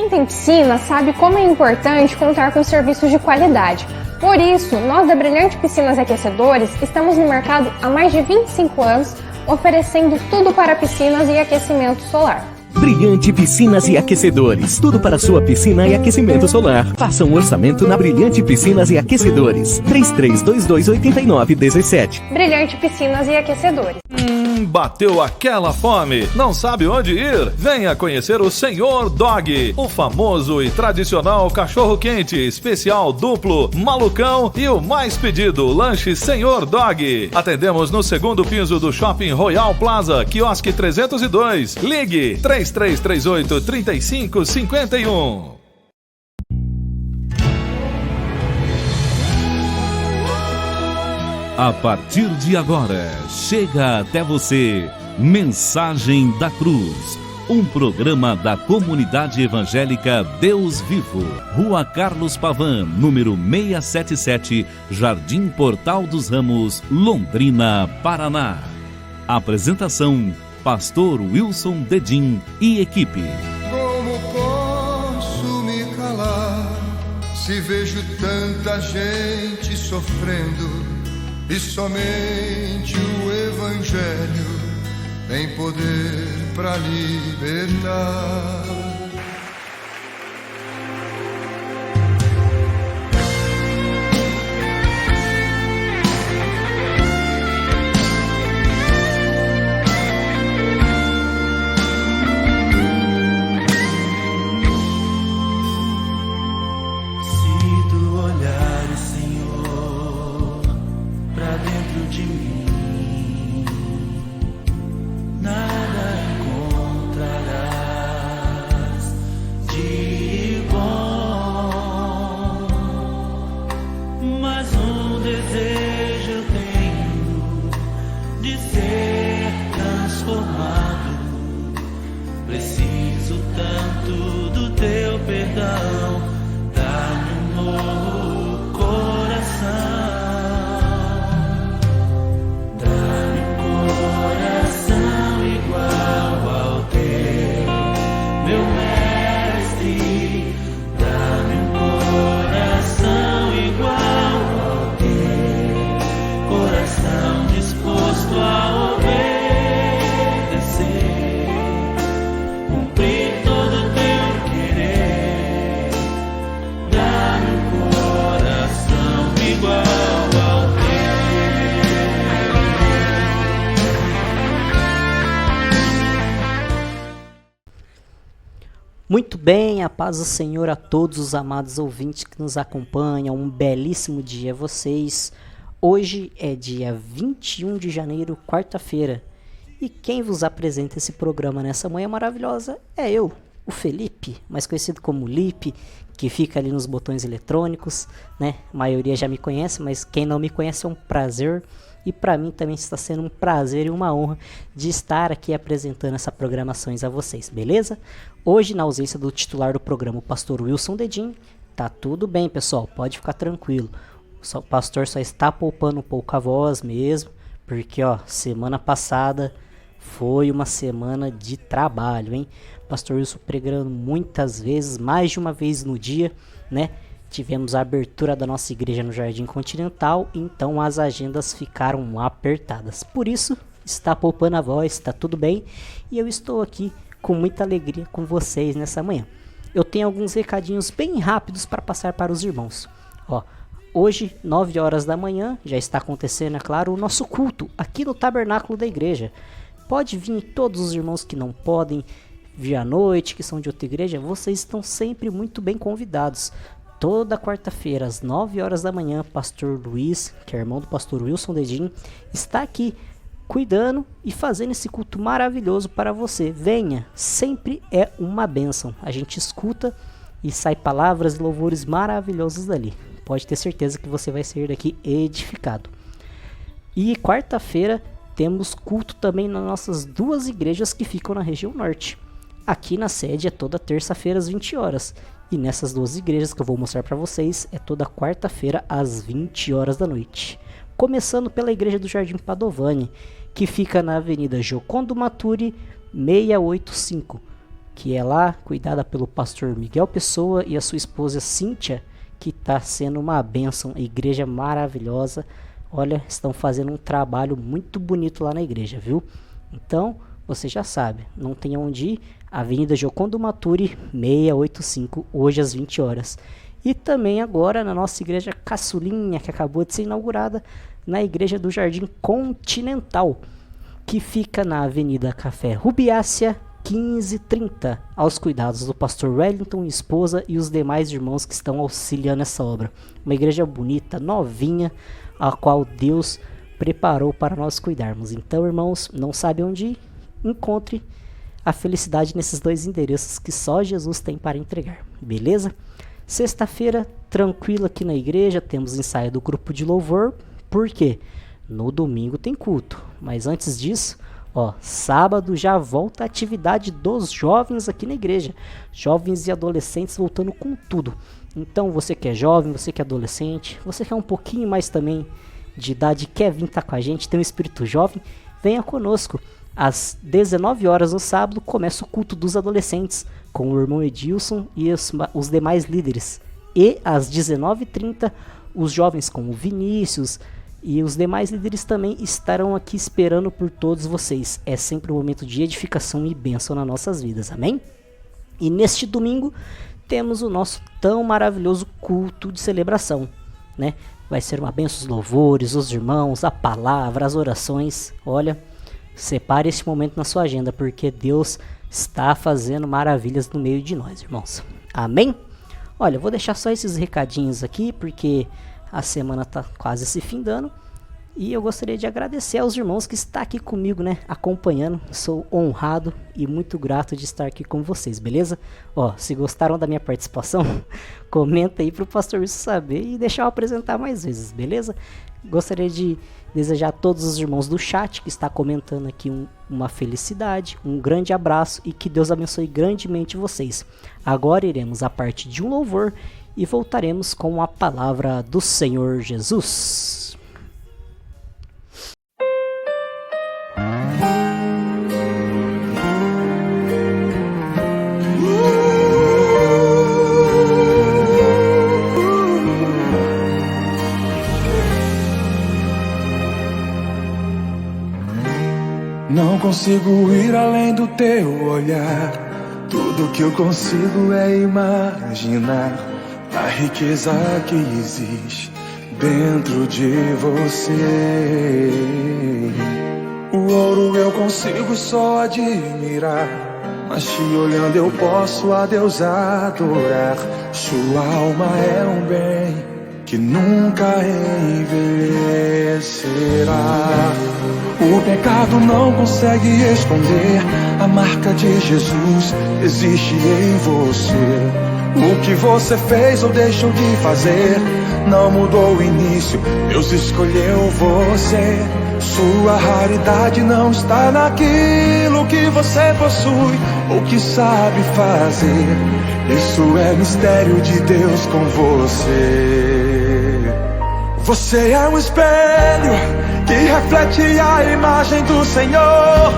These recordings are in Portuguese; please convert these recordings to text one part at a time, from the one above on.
Quem tem piscina sabe como é importante contar com serviços de qualidade. Por isso, nós da Brilhante Piscinas e Aquecedores estamos no mercado há mais de 25 anos, oferecendo tudo para piscinas e aquecimento solar. Brilhante Piscinas e Aquecedores. Tudo para sua piscina e aquecimento solar. Faça um orçamento na Brilhante Piscinas e Aquecedores. 3322-8917. Brilhante Piscinas e Aquecedores. Bateu aquela fome? Não sabe onde ir? Venha conhecer o Senhor Dog, o famoso e tradicional cachorro-quente, especial duplo, malucão e o mais pedido, lanche Senhor Dog. Atendemos no segundo piso do Shopping Royal Plaza, quiosque 302. Ligue 3338-3551. A partir de agora, chega até você Mensagem da Cruz, um programa da Comunidade Evangélica Deus Vivo, Rua Carlos Pavan, número 677, Jardim Portal dos Ramos, Londrina, Paraná. Apresentação, Pastor Wilson Dedim e equipe. Como posso me calar se vejo tanta gente sofrendo? E somente o Evangelho tem poder para libertar. Muito bem, a paz do Senhor a todos os amados ouvintes que nos acompanham, um belíssimo dia a vocês. Hoje é dia 21 de janeiro, quarta-feira, e quem vos apresenta esse programa nessa manhã maravilhosa é eu, o Felipe, mais conhecido como Lipe, que fica ali nos botões eletrônicos, né? A maioria já me conhece, mas quem não me conhece é um prazer. E para mim também está sendo um prazer e uma honra de estar aqui apresentando essas programações a vocês, beleza? Hoje, na ausência do titular do programa, o pastor Wilson Dedim, tá tudo bem, pessoal, pode ficar tranquilo. O pastor só está poupando um pouco a voz mesmo, porque ó, semana passada foi uma semana de trabalho, hein? Pastor Wilson pregando muitas vezes, mais de uma vez no dia, né? Tivemos a abertura da nossa igreja no Jardim Continental, então as agendas ficaram apertadas. Por isso, está poupando a voz, está tudo bem. E eu estou aqui com muita alegria com vocês nessa manhã. Eu tenho alguns recadinhos bem rápidos para passar para os irmãos. Ó, hoje, 9 horas da manhã, já está acontecendo, é claro, o nosso culto aqui no tabernáculo da igreja. Pode vir todos os irmãos que não podem vir à noite, que são de outra igreja, vocês estão sempre muito bem convidados. Toda quarta-feira, às 9 horas da manhã, pastor Luiz, que é irmão do pastor Wilson Dedim, está aqui cuidando e fazendo esse culto maravilhoso para você. Venha, sempre é uma bênção. A gente escuta e sai palavras e louvores maravilhosos dali. Pode ter certeza que você vai sair daqui edificado. E quarta-feira temos culto também nas nossas duas igrejas que ficam na região norte. Aqui na sede é toda terça-feira às 20 horas. E nessas duas igrejas que eu vou mostrar para vocês é toda quarta-feira às 20 horas da noite. Começando pela igreja do Jardim Padovani, que fica na Avenida Jocondo Maturi 685, que é lá cuidada pelo pastor Miguel Pessoa e a sua esposa Cíntia, que está sendo uma bênção, igreja maravilhosa. Olha, estão fazendo um trabalho muito bonito lá na igreja, viu? Então, você já sabe, não tem onde ir, Avenida Jocondo Maturi, 685, hoje às 20 horas. E também agora na nossa igreja caçulinha, que acabou de ser inaugurada, na igreja do Jardim Continental, que fica na Avenida Café Rubiácea, 1530, aos cuidados do pastor Wellington, esposa e os demais irmãos que estão auxiliando essa obra. Uma igreja bonita, novinha, a qual Deus preparou para nós cuidarmos. Então, irmãos, não sabe onde ir? Encontre a felicidade nesses dois endereços que só Jesus tem para entregar, beleza? Sexta-feira, tranquilo aqui na igreja, temos ensaio do grupo de louvor, porque no domingo tem culto, mas antes disso, sábado já volta a atividade dos jovens aqui na igreja, jovens e adolescentes voltando com tudo. Então você que é jovem, você que é adolescente, você que é um pouquinho mais também de idade, quer vir estar com a gente, tem um espírito jovem, venha conosco. Às 19 horas no sábado começa o culto dos adolescentes, com o irmão Edilson e os demais líderes. E às 19h30, os jovens como o Vinícius e os demais líderes também estarão aqui esperando por todos vocês. É sempre um momento de edificação e bênção nas nossas vidas, amém? E neste domingo temos o nosso tão maravilhoso culto de celebração, né? Vai ser uma bênção, os louvores, os irmãos, a palavra, as orações. Olha, separe esse momento na sua agenda, porque Deus está fazendo maravilhas no meio de nós, irmãos. Amém? Olha, eu vou deixar só esses recadinhos aqui, porque a semana está quase se findando. E eu gostaria de agradecer aos irmãos que estão aqui comigo, né, acompanhando. Sou honrado e muito grato de estar aqui com vocês, beleza? Se gostaram da minha participação, comenta aí para o pastor Wilson saber e deixar eu apresentar mais vezes, beleza? Gostaria de desejar a todos os irmãos do chat que está comentando aqui uma felicidade, um grande abraço e que Deus abençoe grandemente vocês. Agora iremos à parte de um louvor e voltaremos com a palavra do Senhor Jesus. Não consigo ir além do teu olhar. Tudo que eu consigo é imaginar a riqueza que existe dentro de você. O ouro eu consigo só admirar, mas te olhando eu posso a Deus adorar. Sua alma é um bem que nunca envelhecerá. O pecado não consegue esconder a marca de Jesus existe em você. O que você fez ou deixou de fazer não mudou o início, Deus escolheu você. Sua raridade não está naquilo que você possui ou que sabe fazer. Isso é mistério de Deus com você. Você é um espelho que reflete a imagem do Senhor.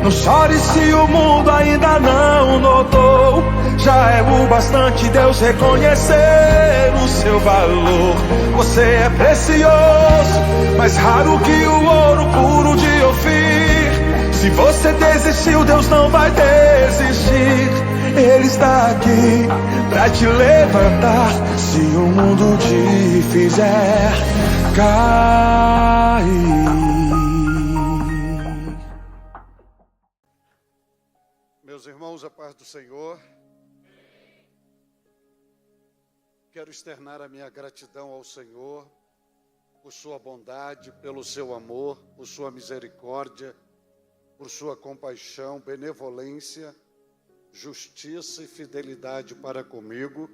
Não chore se o mundo ainda não notou. Já é o bastante Deus reconhecer o seu valor. Você é precioso, mais raro que o ouro puro de Ofir. Se você desistiu, Deus não vai desistir. Ele está aqui pra te levantar se o mundo te fizer cair. Meus irmãos, a paz do Senhor. Quero externar a minha gratidão ao Senhor por sua bondade, pelo seu amor, por sua misericórdia, por sua compaixão, benevolência, justiça e fidelidade para comigo,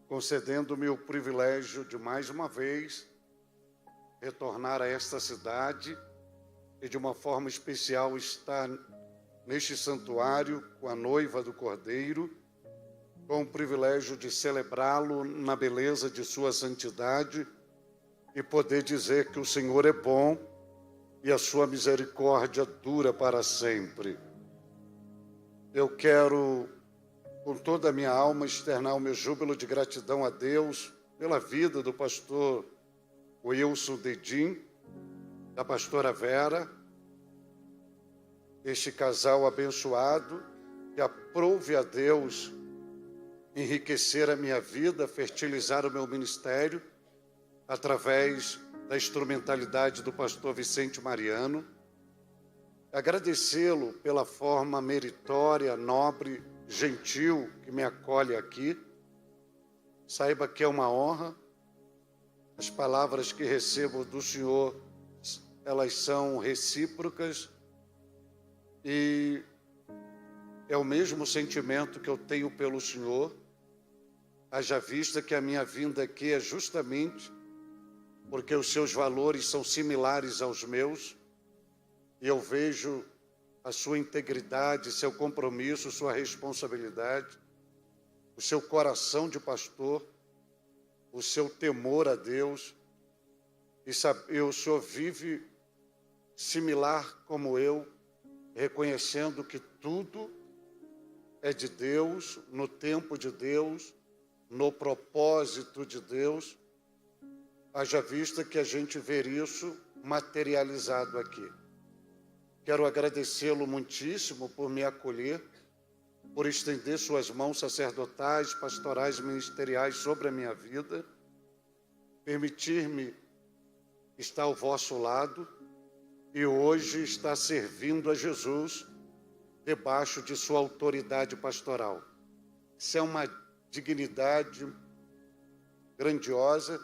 concedendo-me o privilégio de mais uma vez retornar a esta cidade e de uma forma especial estar neste santuário com a noiva do Cordeiro, com o privilégio de celebrá-lo na beleza de sua santidade e poder dizer que o Senhor é bom e a sua misericórdia dura para sempre. Eu quero, com toda a minha alma, externar o meu júbilo de gratidão a Deus pela vida do pastor Wilson Dedim, da pastora Vera, este casal abençoado, que aprove a Deus enriquecer a minha vida, fertilizar o meu ministério, através da instrumentalidade do pastor Vicente Mariano. Agradecê-lo pela forma meritória, nobre, gentil que me acolhe aqui. Saiba que é uma honra. As palavras que recebo do Senhor, elas são recíprocas e é o mesmo sentimento que eu tenho pelo Senhor, haja vista que a minha vinda aqui é justamente porque os seus valores são similares aos meus, e eu vejo a sua integridade, seu compromisso, sua responsabilidade, o seu coração de pastor, o seu temor a Deus, e o Senhor vive similar como eu, reconhecendo que tudo é de Deus, no tempo de Deus, no propósito de Deus, haja vista que a gente vê isso materializado aqui. Quero agradecê-lo muitíssimo por me acolher, por estender suas mãos sacerdotais, pastorais, ministeriais sobre a minha vida, permitir-me estar ao vosso lado e hoje estar servindo a Jesus debaixo de sua autoridade pastoral. Isso é uma dignidade grandiosa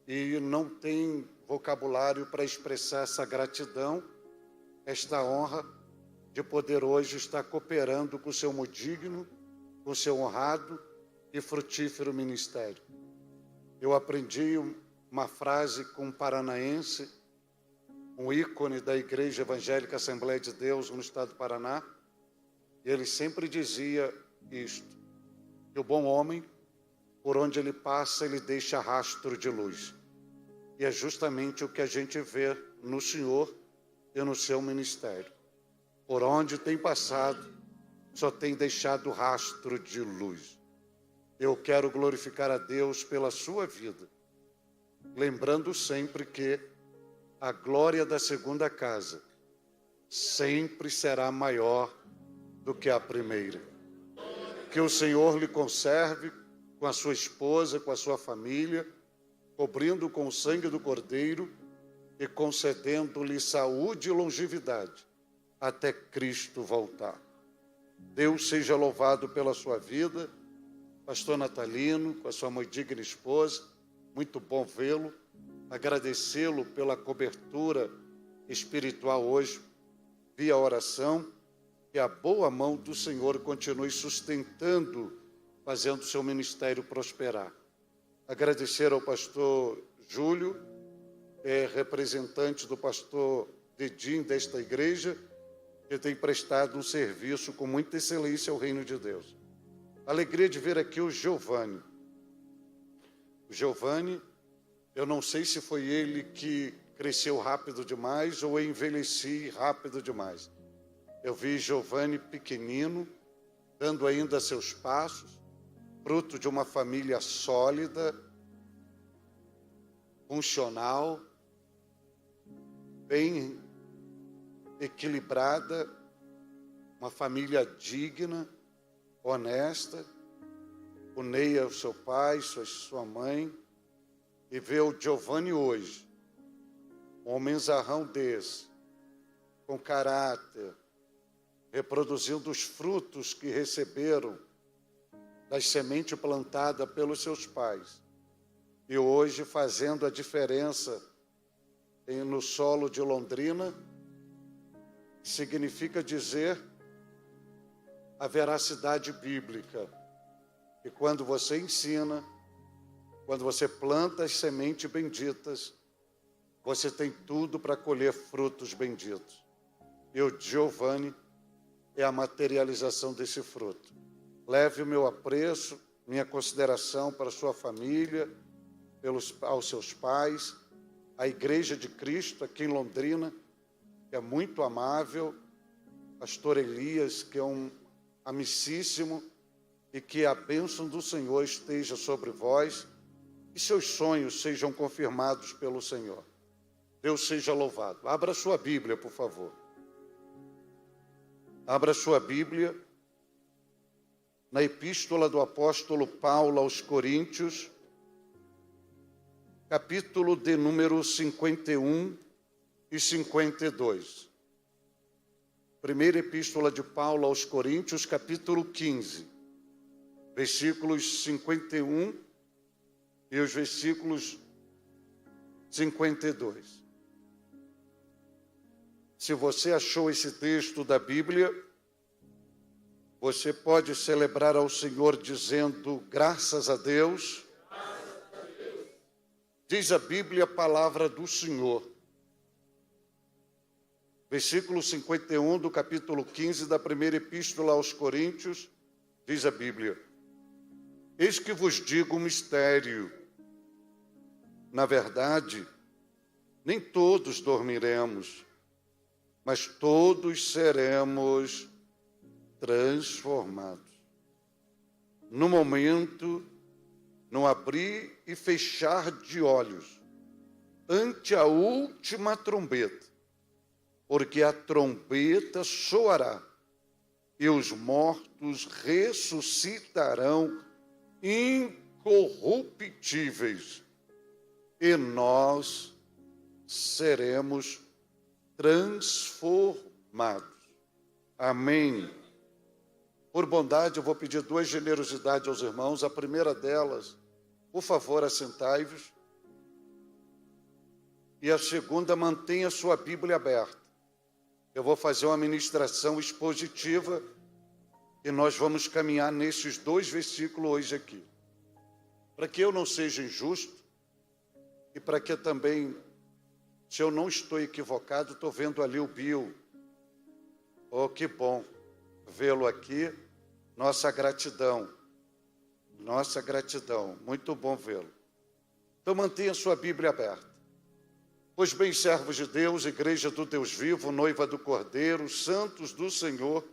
e não tem vocabulário para expressar essa gratidão, esta honra de poder hoje estar cooperando com o seu digno, com o seu honrado e frutífero ministério. Eu aprendi uma frase com um paranaense, um ícone da Igreja Evangélica Assembleia de Deus no estado do Paraná, e ele sempre dizia isto, que o bom homem, por onde ele passa, ele deixa rastro de luz. E é justamente o que a gente vê no Senhor e no seu ministério. Por onde tem passado, só tem deixado rastro de luz. Eu quero glorificar a Deus pela sua vida, lembrando sempre que a glória da segunda casa sempre será maior do que a primeira. Que o Senhor lhe conserve com a sua esposa, com a sua família, cobrindo com o sangue do Cordeiro e concedendo-lhe saúde e longevidade até Cristo voltar. Deus seja louvado pela sua vida, pastor Natalino, com a sua muito digna esposa, muito bom vê-lo, agradecê-lo pela cobertura espiritual hoje, via oração, que a boa mão do Senhor continue sustentando, fazendo seu ministério prosperar. Agradecer ao pastor Júlio, representante do pastor Dedim desta igreja, que tem prestado um serviço com muita excelência ao reino de Deus. Alegria de ver aqui o Giovanni. O Giovanni, eu não sei se foi ele que cresceu rápido demais ou eu envelheci rápido demais. Eu vi Giovanni pequenino, dando ainda seus passos, fruto de uma família sólida, funcional, bem equilibrada, uma família digna, honesta. O Ney é o seu pai, sua mãe, e ver o Giovanni hoje, um homenzarrão desse, com caráter, reproduzindo os frutos que receberam das sementes plantadas pelos seus pais, e hoje fazendo a diferença no solo de Londrina, significa dizer a veracidade bíblica, que quando você ensina, quando você planta as sementes benditas, você tem tudo para colher frutos benditos. E o Giovanni é a materialização desse fruto. Leve o meu apreço, minha consideração para a sua família, aos seus pais, a Igreja de Cristo aqui em Londrina, que é muito amável, pastor Elias, que é um amicíssimo, e que a bênção do Senhor esteja sobre vós e seus sonhos sejam confirmados pelo Senhor. Deus seja louvado. Abra sua Bíblia, por favor. Abra sua Bíblia na Epístola do Apóstolo Paulo aos Coríntios, capítulo de número 51 e 52. Primeira Epístola de Paulo aos Coríntios, capítulo 15, versículos 51 e os versículos 52. Se você achou esse texto da Bíblia, você pode celebrar ao Senhor dizendo graças a Deus. Diz a Bíblia, a palavra do Senhor. Versículo 51 do capítulo 15 da primeira Epístola aos Coríntios, diz a Bíblia: eis que vos digo um mistério. Na verdade, nem todos dormiremos, mas todos seremos transformados. No momento, no abrir e fechar de olhos, ante a última trombeta, porque a trombeta soará, e os mortos ressuscitarão incorruptíveis, e nós seremos transformados. Amém. Por bondade, eu vou pedir 2 generosidades aos irmãos. A primeira delas, por favor, assentai-vos. E a segunda, mantenha sua Bíblia aberta. Eu vou fazer uma ministração expositiva e nós vamos caminhar nesses 2 versículos hoje aqui. Para que eu não seja injusto e para que também, se eu não estou equivocado, estou vendo ali o Bill. Oh, que bom vê-lo aqui. Nossa gratidão. Nossa gratidão. Muito bom vê-lo. Então mantenha sua Bíblia aberta. Pois bem, servos de Deus, igreja do Deus vivo, noiva do Cordeiro, santos do Senhor,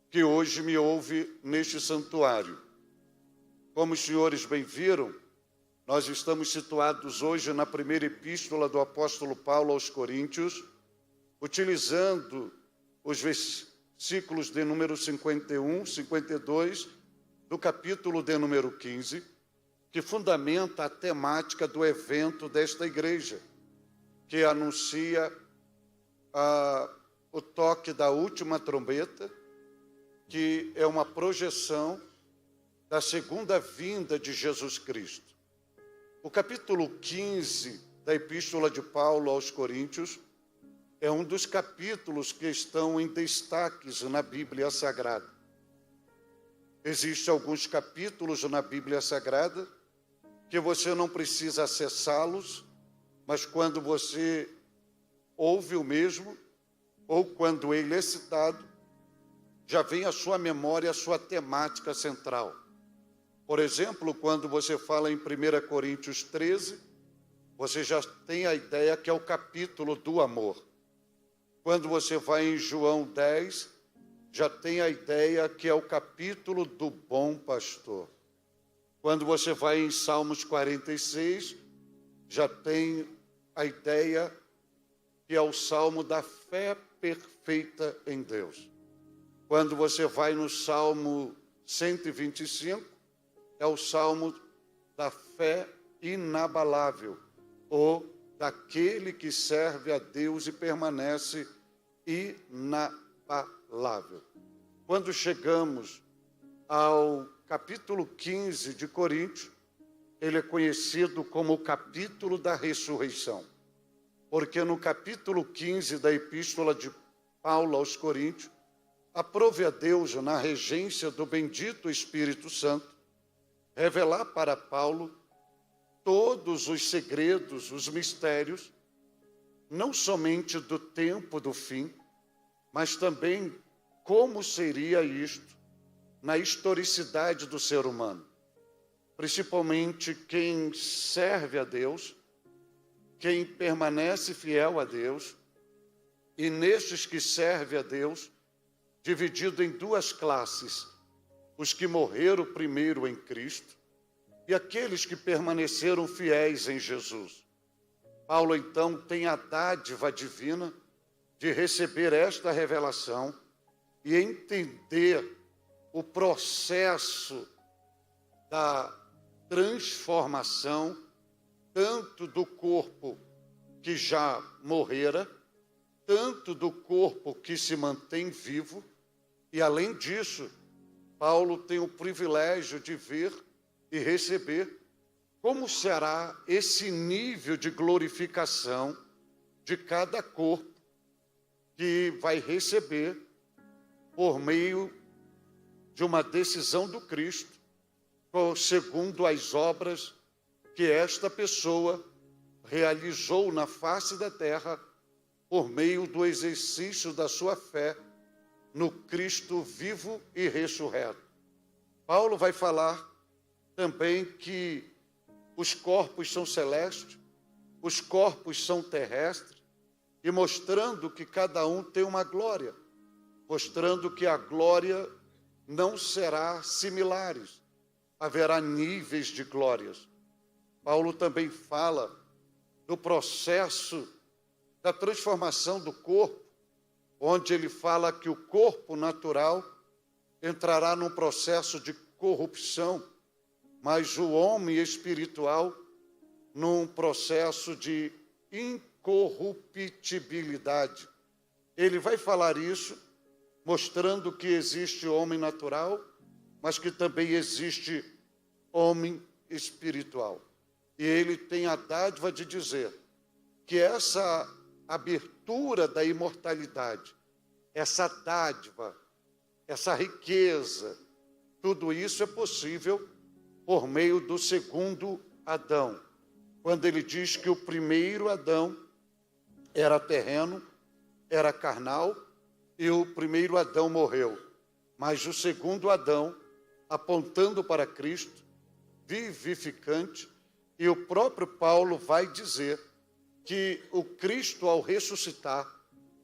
que hoje me ouve neste santuário. Como os senhores bem viram, nós estamos situados hoje na primeira epístola do apóstolo Paulo aos Coríntios, utilizando os versículos de número 51, 52, do capítulo de número 15, que fundamenta a temática do evento desta igreja, que anuncia o toque da última trombeta, que é uma projeção da segunda vinda de Jesus Cristo. O capítulo 15 da Epístola de Paulo aos Coríntios é um dos capítulos que estão em destaques na Bíblia Sagrada. Existem alguns capítulos na Bíblia Sagrada que você não precisa acessá-los, mas quando você ouve o mesmo, ou quando ele é citado, já vem à sua memória a sua temática central. Por exemplo, quando você fala em 1 Coríntios 13, você já tem a ideia que é o capítulo do amor. Quando você vai em João 10, já tem a ideia que é o capítulo do bom pastor. Quando você vai em Salmos 46, já tem a ideia que é o salmo da fé perfeita em Deus. Quando você vai no Salmo 125, é o salmo da fé inabalável, ou daquele que serve a Deus e permanece inabalável. Quando chegamos ao capítulo 15 de Coríntios, ele é conhecido como o capítulo da ressurreição, porque no capítulo 15 da Epístola de Paulo aos Coríntios, aprove a Deus, na regência do bendito Espírito Santo, revelar para Paulo todos os segredos, os mistérios, não somente do tempo do fim, mas também como seria isto na historicidade do ser humano. Principalmente quem serve a Deus, quem permanece fiel a Deus, e nestes que serve a Deus, dividido em duas classes: os que morreram primeiro em Cristo e aqueles que permaneceram fiéis em Jesus. Paulo, então, tem a dádiva divina de receber esta revelação e entender o processo da transformação, tanto do corpo que já morrera, tanto do corpo que se mantém vivo, e além disso, Paulo tem o privilégio de ver e receber como será esse nível de glorificação de cada corpo que vai receber por meio de uma decisão do Cristo, segundo as obras que esta pessoa realizou na face da terra por meio do exercício da sua fé no Cristo vivo e ressurreto. Paulo vai falar também que os corpos são celestes, os corpos são terrestres, e mostrando que cada um tem uma glória, mostrando que a glória não será similares, haverá níveis de glórias. Paulo também fala do processo da transformação do corpo, onde ele fala que o corpo natural entrará num processo de corrupção, mas o homem espiritual num processo de incorruptibilidade. Ele vai falar isso, mostrando que existe homem natural, mas que também existe homem espiritual. E ele tem a dádiva de dizer que essa abertura da imortalidade, essa dádiva, essa riqueza, tudo isso é possível por meio do segundo Adão. Quando ele diz que o primeiro Adão era terreno, era carnal, e o primeiro Adão morreu. Mas o segundo Adão, apontando para Cristo, vivificante, e o próprio Paulo vai dizer que o Cristo, ao ressuscitar,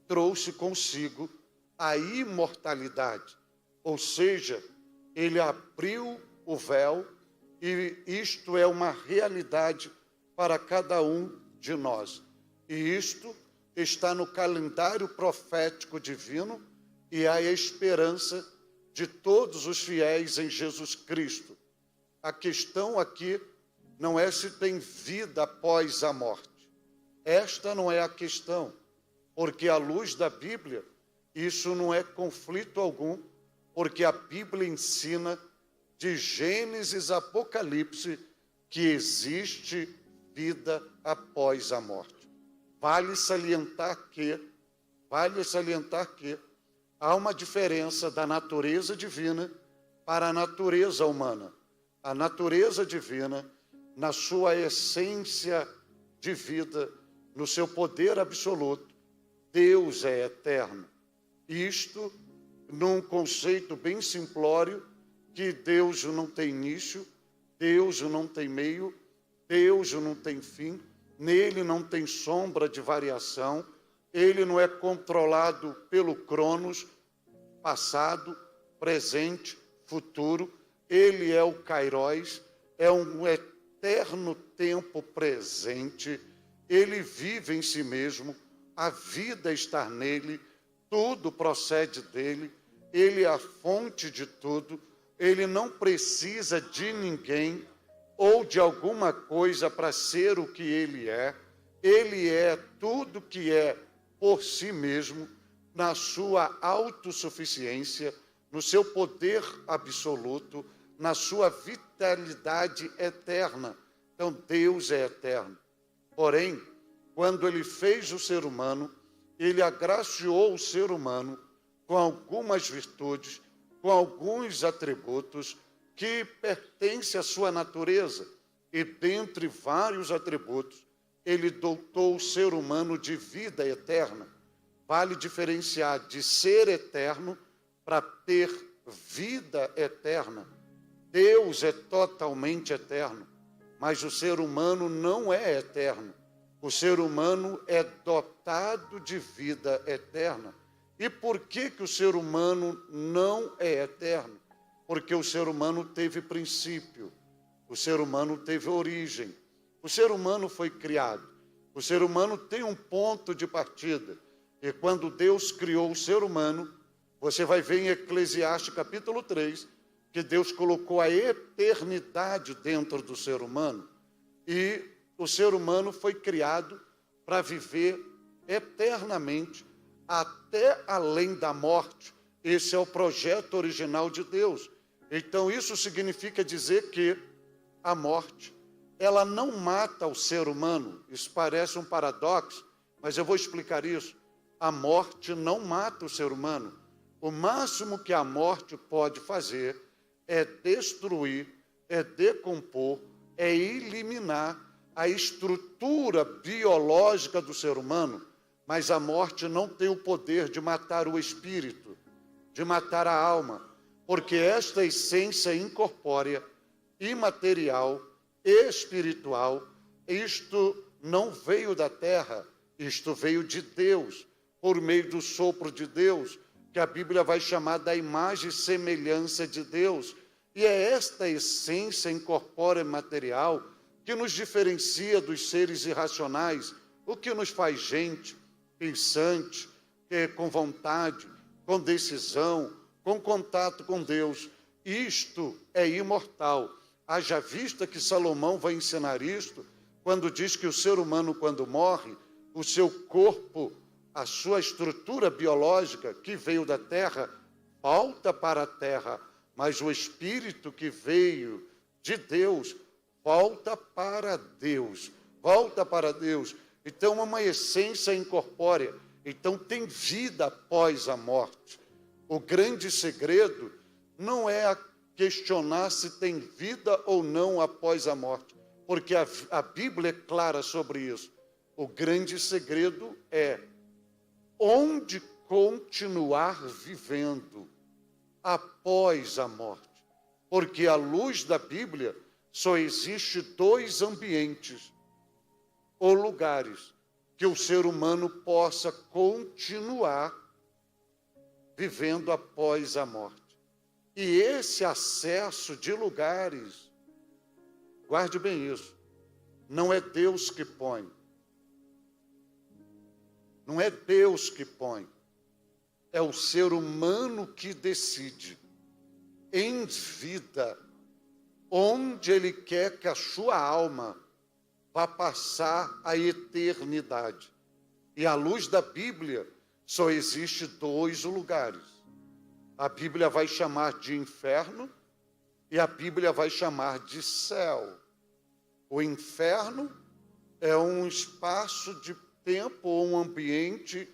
trouxe consigo a imortalidade. Ou seja, ele abriu o véu, e isto é uma realidade para cada um de nós. E isto está no calendário profético divino e há a esperança de todos os fiéis em Jesus Cristo. A questão aqui não é se tem vida após a morte. Esta não é a questão, porque à luz da Bíblia, isso não é conflito algum, porque a Bíblia ensina de Gênesis a Apocalipse que existe vida após a morte. Vale salientar que há uma diferença da natureza divina para a natureza humana. A natureza divina, na sua essência de vida, no seu poder absoluto, Deus é eterno. Isto num conceito bem simplório, que Deus não tem início, Deus não tem meio, Deus não tem fim, nele não tem sombra de variação, ele não é controlado pelo Cronos, passado, presente, futuro, ele é o Kairos, é um eterno tempo presente, ele vive em si mesmo, a vida está nele, tudo procede dele, ele é a fonte de tudo, ele não precisa de ninguém ou de alguma coisa para ser o que ele é tudo que é por si mesmo, na sua autossuficiência, no seu poder absoluto, na sua vitalidade eterna. Então Deus é eterno. Porém, quando ele fez o ser humano, ele agraciou o ser humano com algumas virtudes, com alguns atributos que pertencem à sua natureza. E dentre vários atributos, ele dotou o ser humano de vida eterna. Vale diferenciar de ser eterno para ter vida eterna. Deus é totalmente eterno, mas o ser humano não é eterno. O ser humano é dotado de vida eterna. E por que o ser humano não é eterno? Porque o ser humano teve princípio, o ser humano teve origem, o ser humano foi criado, o ser humano tem um ponto de partida. E quando Deus criou o ser humano, você vai ver em Eclesiastes capítulo 3, que Deus colocou a eternidade dentro do ser humano. E o ser humano foi criado para viver eternamente, até além da morte. Esse é o projeto original de Deus. Então isso significa dizer que a morte, ela não mata o ser humano. Isso parece um paradoxo, mas eu vou explicar isso. A morte não mata o ser humano. O máximo que a morte pode fazer é destruir, é decompor, é eliminar a estrutura biológica do ser humano, mas a morte não tem o poder de matar o espírito, de matar a alma, porque esta essência incorpórea, imaterial, espiritual, isto não veio da terra, isto veio de Deus, por meio do sopro de Deus, que a Bíblia vai chamar da imagem e semelhança de Deus. E é esta essência incorpórea material que nos diferencia dos seres irracionais, o que nos faz gente, pensante, com vontade, com decisão, com contato com Deus. Isto é imortal. Haja vista que Salomão vai ensinar isto, quando diz que o ser humano, quando morre, o seu corpo, a sua estrutura biológica que veio da terra, volta para a terra, mas o espírito que veio de Deus, volta para Deus, volta para Deus. Então é uma essência incorpórea, então tem vida após a morte. O grande segredo não é questionar se tem vida ou não após a morte, porque a Bíblia é clara sobre isso. O grande segredo é onde continuar vivendo após a morte. Porque à luz da Bíblia só existe 2 ambientes ou lugares que o ser humano possa continuar vivendo após a morte. E esse acesso de lugares, guarde bem isso, não é Deus que põe. Não é Deus que põe, é o ser humano que decide, em vida, onde ele quer que a sua alma vá passar a eternidade. E à luz da Bíblia, só existe 2 lugares. A Bíblia vai chamar de inferno e a Bíblia vai chamar de céu. O inferno é um espaço de tempo ou um ambiente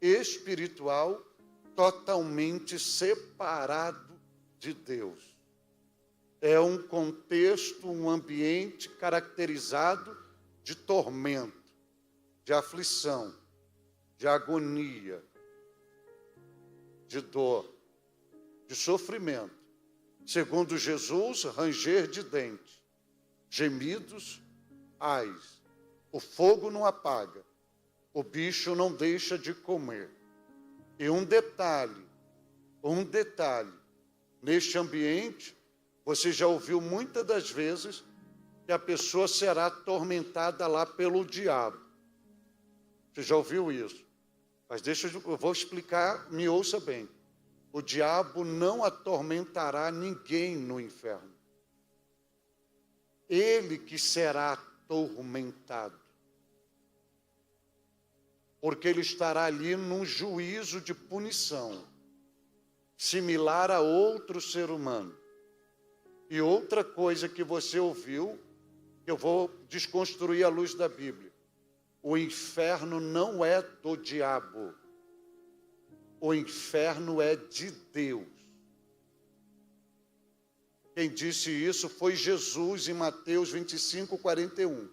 espiritual totalmente separado de Deus. É um contexto, um ambiente caracterizado de tormento, de aflição, de agonia, de dor, de sofrimento. Segundo Jesus, ranger de dentes, gemidos, ais. O fogo não apaga. O bicho não deixa de comer. E um detalhe, neste ambiente, você já ouviu muitas das vezes que a pessoa será atormentada lá pelo diabo. Você já ouviu isso? Mas eu vou explicar, me ouça bem. O diabo não atormentará ninguém no inferno. Ele que será atormentado. Porque ele estará ali num juízo de punição, similar a outro ser humano. E outra coisa que você ouviu, eu vou desconstruir à luz da Bíblia. O inferno não é do diabo. O inferno é de Deus. Quem disse isso foi Jesus em Mateus 25, 41.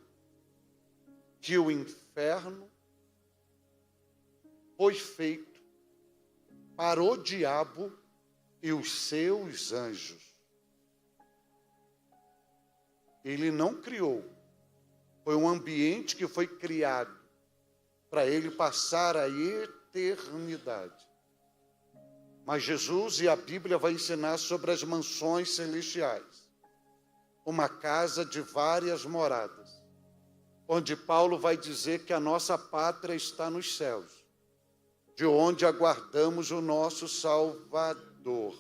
Que o inferno foi feito para o diabo e os seus anjos. Ele não criou. Foi um ambiente que foi criado para ele passar a eternidade. Mas Jesus e a Bíblia vai ensinar sobre as mansões celestiais. Uma casa de várias moradas, onde Paulo vai dizer que a nossa pátria está nos céus, de onde aguardamos o nosso Salvador.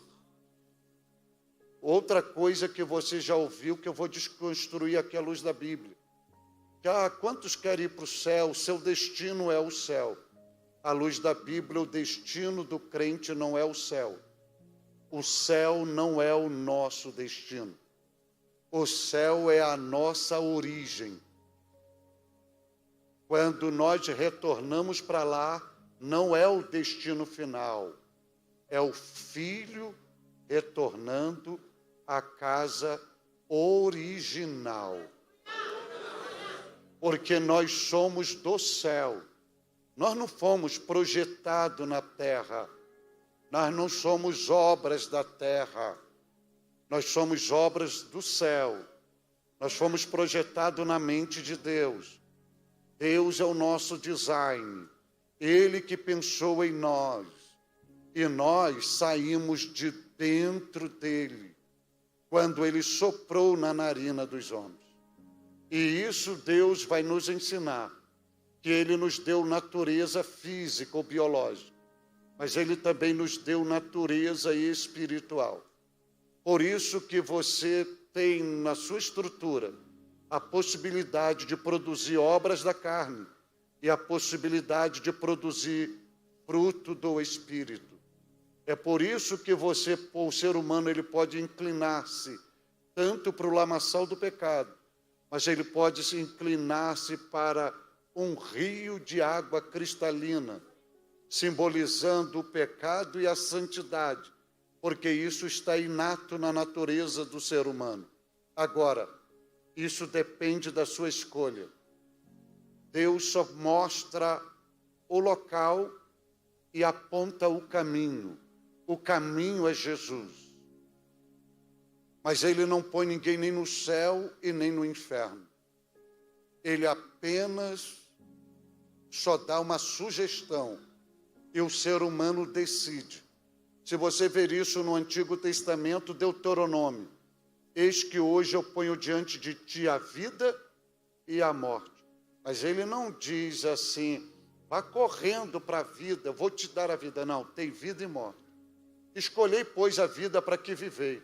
Outra coisa que você já ouviu, que eu vou desconstruir aqui à luz da Bíblia. Quantos querem ir para o céu? O seu destino é o céu. À luz da Bíblia, o destino do crente não é o céu. O céu não é o nosso destino. O céu é a nossa origem. Quando nós retornamos para lá, não é o destino final. É o filho retornando à casa original. Porque nós somos do céu. Nós não fomos projetados na terra. Nós não somos obras da terra. Nós somos obras do céu. Nós fomos projetados na mente de Deus. Deus é o nosso design. Ele que pensou em nós. E nós saímos de dentro dele, quando ele soprou na narina dos homens. E isso Deus vai nos ensinar, que ele nos deu natureza física ou biológica, mas ele também nos deu natureza espiritual. Por isso que você tem na sua estrutura a possibilidade de produzir obras da carne e a possibilidade de produzir fruto do Espírito. É por isso que o ser humano, ele pode inclinar-se tanto para o lamaçal do pecado, mas ele pode se inclinar-se para um rio de água cristalina, simbolizando o pecado e a santidade, porque isso está inato na natureza do ser humano. Agora, isso depende da sua escolha. Deus só mostra o local e aponta o caminho. O caminho é Jesus. Mas ele não põe ninguém nem no céu e nem no inferno. Ele apenas só dá uma sugestão e o ser humano decide. Se você ver isso no Antigo Testamento, Deuteronômio, eis que hoje eu ponho diante de ti a vida e a morte. Mas ele não diz assim, vá correndo para a vida, vou te dar a vida. Não, tem vida e morte. Escolhei, pois, a vida para que vivei.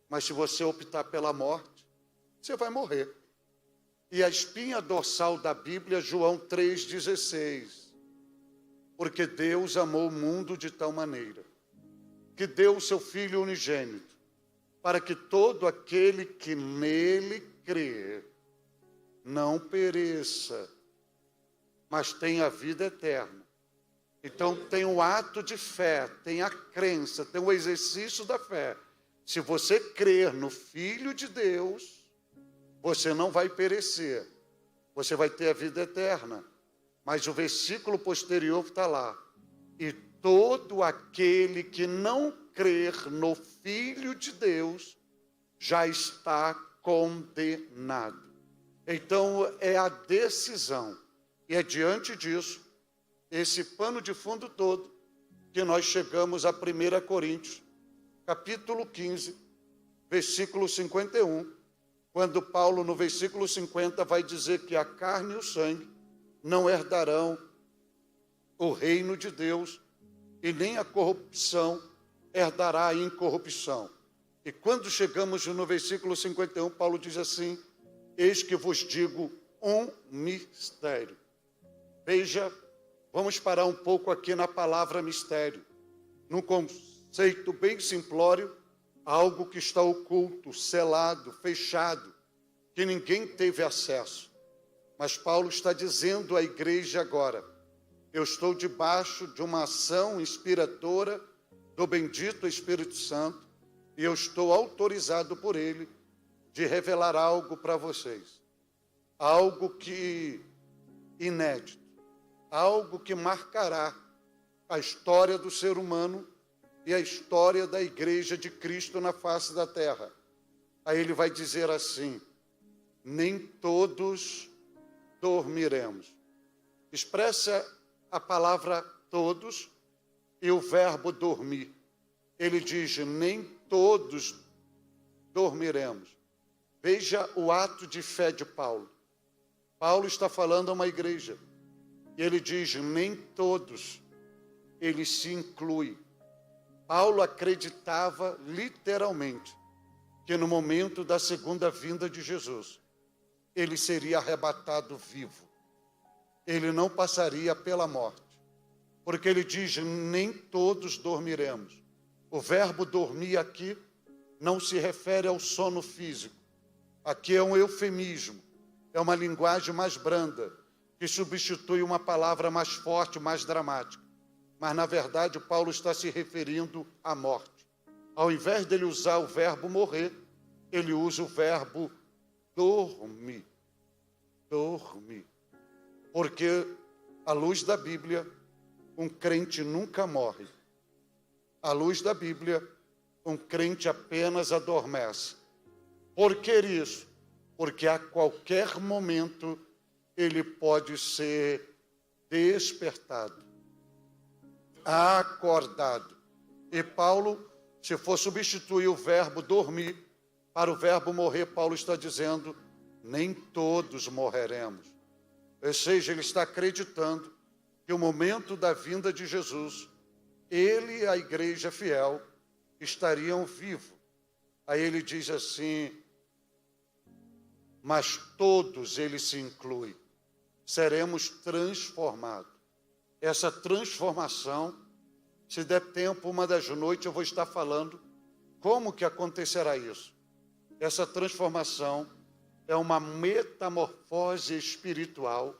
Mas se você optar pela morte, você vai morrer. E a espinha dorsal da Bíblia, João 3,16. Porque Deus amou o mundo de tal maneira, que deu o seu Filho unigênito, para que todo aquele que nele crê, não pereça, mas tenha a vida eterna. Então tem o ato de fé, tem a crença, tem o exercício da fé. Se você crer no Filho de Deus, você não vai perecer, você vai ter a vida eterna. Mas o versículo posterior está lá. E todo aquele que não crer no Filho de Deus já está condenado. Então é a decisão. E é diante disso, esse pano de fundo todo, que nós chegamos a 1 Coríntios, capítulo 15, versículo 51, quando Paulo, no versículo 50, vai dizer que a carne e o sangue não herdarão o reino de Deus, e nem a corrupção herdará a incorrupção. E quando chegamos no versículo 51, Paulo diz assim, eis que vos digo um mistério. Veja, vamos parar um pouco aqui na palavra mistério. Num conceito bem simplório, algo que está oculto, selado, fechado, que ninguém teve acesso. Mas Paulo está dizendo à igreja agora, eu estou debaixo de uma ação inspiradora do bendito Espírito Santo e eu estou autorizado por ele de revelar algo para vocês. Algo que inédito, algo que marcará a história do ser humano e a história da igreja de Cristo na face da terra. Aí ele vai dizer assim, nem todos dormiremos. Expressa a palavra todos e o verbo dormir. ele diz: nem todos dormiremos. Veja o ato de fé de Paulo. Paulo está falando a uma igreja. E ele diz: nem todos. Ele se inclui. Paulo acreditava literalmente que no momento da segunda vinda de Jesus, ele seria arrebatado vivo. Ele não passaria pela morte. Porque ele diz: nem todos dormiremos. O verbo dormir aqui não se refere ao sono físico. Aqui é um eufemismo. É uma linguagem mais branda, que substitui uma palavra mais forte, mais dramática. Mas, na verdade, Paulo está se referindo à morte. Ao invés dele usar o verbo morrer, ele usa o verbo dormir. Dormir. Porque, à luz da Bíblia, um crente nunca morre. À luz da Bíblia, um crente apenas adormece. Por que isso? Porque a qualquer momento ele pode ser despertado, acordado. E Paulo, se for substituir o verbo dormir para o verbo morrer, Paulo está dizendo: nem todos morreremos. Ou seja, ele está acreditando que o momento da vinda de Jesus, ele e a igreja fiel estariam vivos. Aí ele diz assim: mas todos, ele se inclui, seremos transformados. Essa transformação, se der tempo, uma das noites eu vou estar falando como que acontecerá isso. Essa transformação é uma metamorfose espiritual,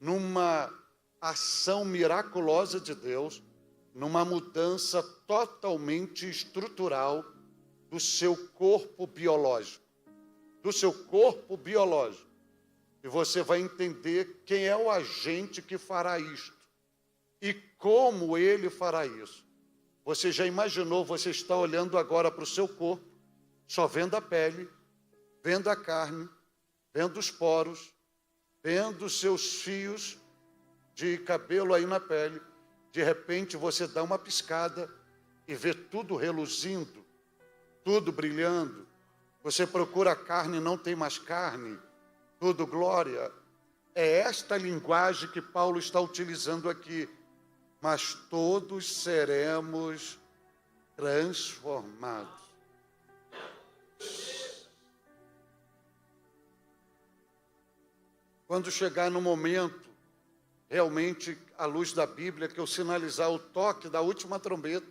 numa ação miraculosa de Deus, numa mudança totalmente estrutural do seu corpo biológico. Do seu corpo biológico. E você vai entender quem é o agente que fará isto. E como ele fará isso. Você já imaginou, você está olhando agora para o seu corpo, só vendo a pele, vendo a carne, vendo os poros, vendo os seus fios de cabelo aí na pele. De repente você dá uma piscada e vê tudo reluzindo, tudo brilhando. Você procura a carne, não tem mais carne, tudo glória. É esta linguagem que Paulo está utilizando aqui. Mas todos seremos transformados. Quando chegar no momento, realmente, à luz da Bíblia, que eu sinalizar o toque da última trombeta,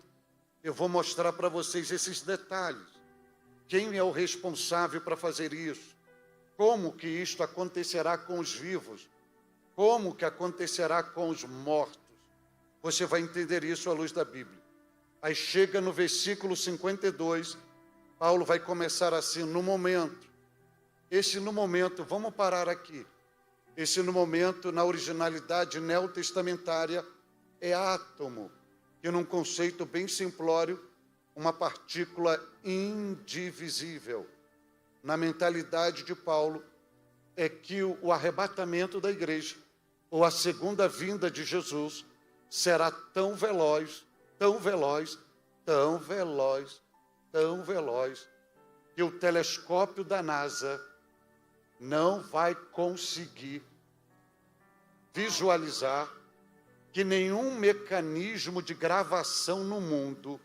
eu vou mostrar para vocês esses detalhes. Quem é o responsável para fazer isso? Como que isto acontecerá com os vivos? Como que acontecerá com os mortos? Você vai entender isso à luz da Bíblia. Aí chega no versículo 52, Paulo vai começar assim: no momento. Esse no momento, vamos parar aqui. Esse no momento, na originalidade neotestamentária, é átomo, que num conceito bem simplório, uma partícula indivisível. Na mentalidade de Paulo, é que o arrebatamento da igreja, ou a segunda vinda de Jesus, será tão veloz, tão veloz, tão veloz, tão veloz, que o telescópio da NASA não vai conseguir visualizar, que nenhum mecanismo de gravação no mundo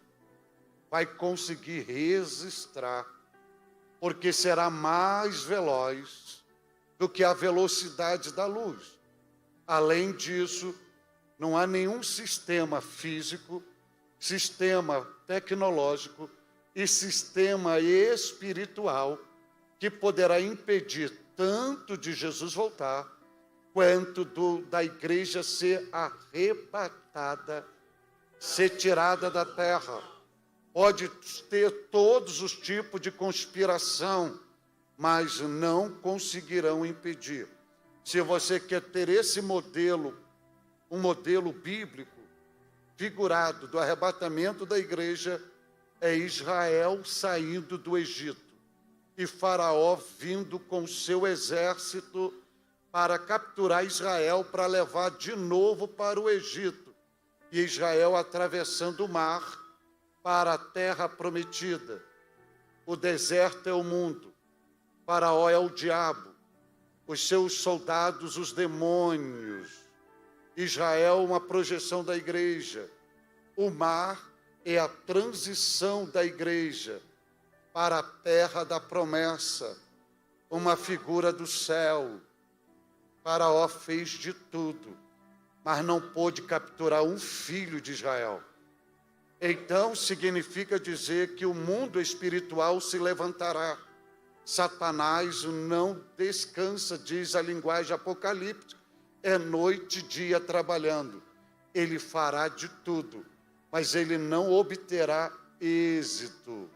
vai conseguir registrar, porque será mais veloz do que a velocidade da luz. Além disso, não há nenhum sistema físico, sistema tecnológico e sistema espiritual que poderá impedir tanto de Jesus voltar, quanto da igreja ser arrebatada, ser tirada da terra. Pode ter todos os tipos de conspiração, mas não conseguirão impedir. Se você quer ter esse modelo, um modelo bíblico, figurado do arrebatamento da igreja, é Israel saindo do Egito e Faraó vindo com seu exército para capturar Israel, para levar de novo para o Egito. E Israel atravessando o mar para a terra prometida. O deserto é o mundo, Faraó é o diabo, os seus soldados, os demônios. Israel, uma projeção da igreja. O mar é a transição da igreja para a terra da promessa, uma figura do céu. Faraó fez de tudo, mas não pôde capturar um filho de Israel. Então significa dizer que o mundo espiritual se levantará. Satanás não descansa, diz a linguagem apocalíptica, é noite e dia trabalhando. Ele fará de tudo, mas ele não obterá êxito,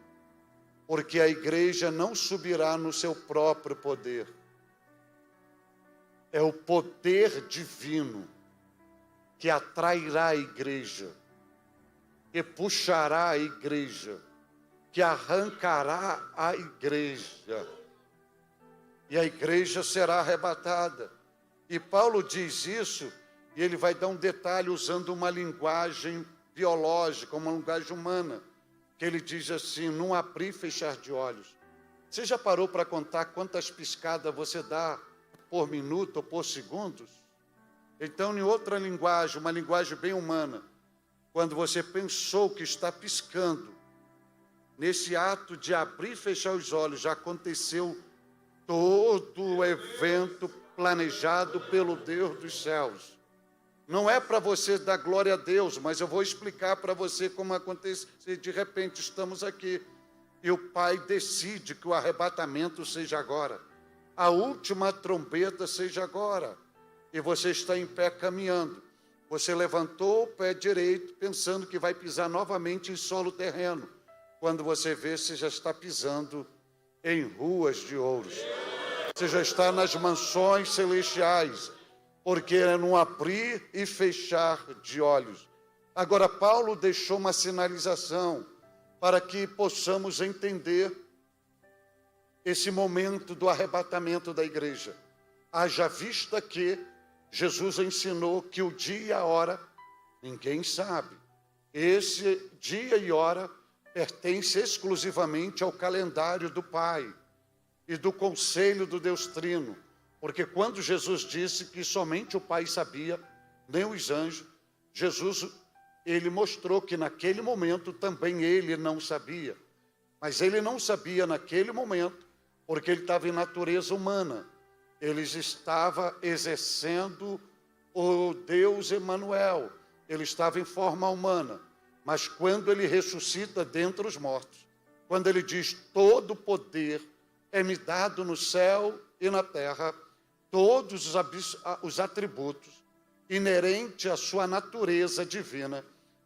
porque a igreja não subirá no seu próprio poder. É o poder divino que atrairá a igreja, que puxará a igreja, que arrancará a igreja, e a igreja será arrebatada. E Paulo diz isso, e ele vai dar um detalhe usando uma linguagem biológica, uma linguagem humana, que ele diz assim, num abrir e fechar de olhos. Você já parou para contar quantas piscadas você dá por minuto ou por segundos? Então, em outra linguagem, uma linguagem bem humana, quando você pensou que está piscando, nesse ato de abrir e fechar os olhos, já aconteceu todo o evento planejado pelo Deus dos céus. Não é para você dar glória a Deus, mas eu vou explicar para você como acontece. De repente estamos aqui e o Pai decide que o arrebatamento seja agora, a última trombeta seja agora, e você está em pé caminhando. Você levantou o pé direito pensando que vai pisar novamente em solo terreno. Quando você vê, você já está pisando em ruas de ouros. Você já está nas mansões celestiais, porque é num abrir e fechar de olhos. Agora, Paulo deixou uma sinalização para que possamos entender esse momento do arrebatamento da igreja. Haja vista que Jesus ensinou que o dia e a hora, ninguém sabe. Esse dia e hora pertence exclusivamente ao calendário do Pai e do conselho do Deus Trino, porque quando Jesus disse que somente o Pai sabia, nem os anjos, Jesus, ele mostrou que naquele momento também ele não sabia, mas ele não sabia naquele momento, porque ele estava em natureza humana, ele estava exercendo o Deus Emanuel, ele estava em forma humana. Mas quando ele ressuscita dentre os mortos, quando ele diz, todo poder é me dado no céu e na terra, todos os atributos inerentes à sua natureza divina,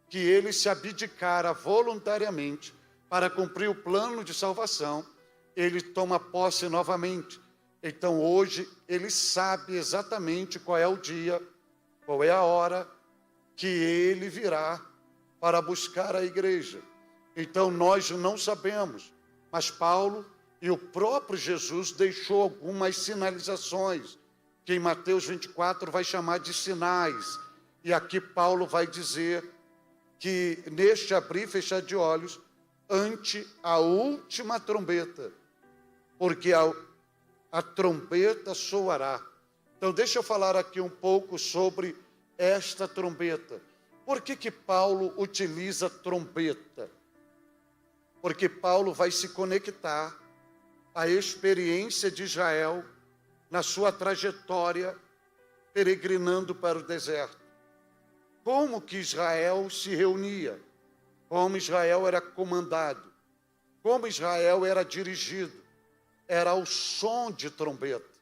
que ele se abdicara voluntariamente para cumprir o plano de salvação, ele toma posse novamente. Então hoje ele sabe exatamente qual é o dia, qual é a hora que ele virá para buscar a igreja. Então nós não sabemos, mas Paulo e o próprio Jesus deixou algumas sinalizações, que em Mateus 24 vai chamar de sinais, e aqui Paulo vai dizer que neste abrir e fechar de olhos, ante a última trombeta, porque a trombeta soará. Então deixa eu falar aqui um pouco sobre esta trombeta. Por que Paulo utiliza trombeta? Porque Paulo vai se conectar à experiência de Israel na sua trajetória peregrinando para o deserto. Como que Israel se reunia, como Israel era comandado, como Israel era dirigido, era ao som de trombeta.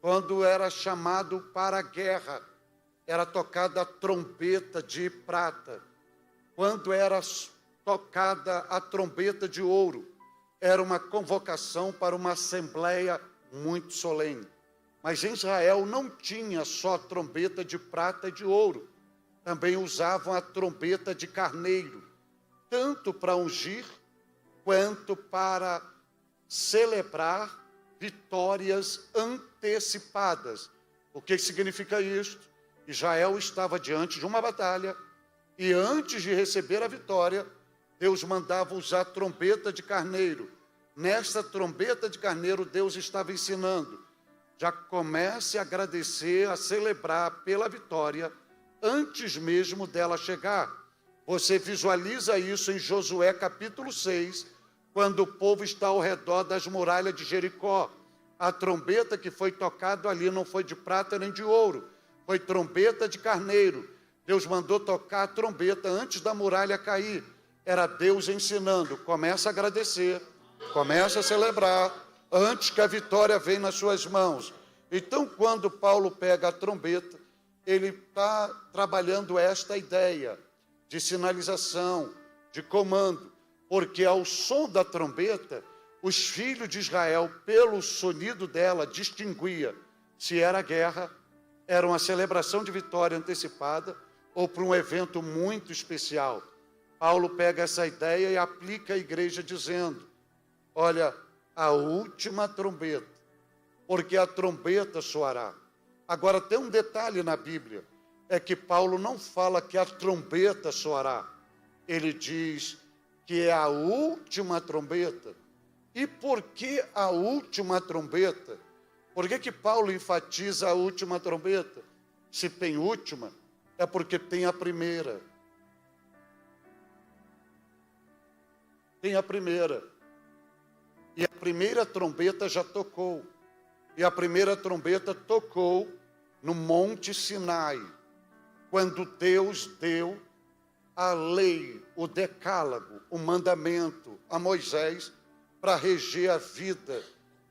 Quando era chamado para a guerra, era tocada a trombeta de prata. Quando era tocada a trombeta de ouro, era uma convocação para uma assembleia muito solene. Mas em Israel não tinha só trombeta de prata e de ouro, também usavam a trombeta de carneiro, tanto para ungir, quanto para celebrar vitórias antecipadas. O que significa isto? Israel estava diante de uma batalha, e antes de receber a vitória, Deus mandava usar trombeta de carneiro. Nesta trombeta de carneiro, Deus estava ensinando: já comece a agradecer, a celebrar pela vitória, antes mesmo dela chegar. Você visualiza isso em Josué capítulo 6, quando o povo está ao redor das muralhas de Jericó. A trombeta que foi tocada ali não foi de prata nem de ouro, foi trombeta de carneiro. Deus mandou tocar a trombeta antes da muralha cair. Era Deus ensinando: começa a agradecer, começa a celebrar, antes que a vitória venha nas suas mãos. Então, quando Paulo pega a trombeta, ele está trabalhando esta ideia de sinalização, de comando, porque ao som da trombeta, os filhos de Israel, pelo sonido dela, distinguia se era guerra, era uma celebração de vitória antecipada, ou para um evento muito especial. Paulo pega essa ideia e aplica à igreja dizendo: olha, a última trombeta, porque a trombeta soará. Agora tem um detalhe na Bíblia, é que Paulo não fala que a trombeta soará, ele diz que é a última trombeta. E por que a última trombeta? Por que Paulo enfatiza a última trombeta? Se tem última, é porque tem a primeira. Tem a primeira. E a primeira trombeta já tocou. E a primeira trombeta tocou no Monte Sinai, quando Deus deu a lei, o decálogo, o mandamento a Moisés para reger a vida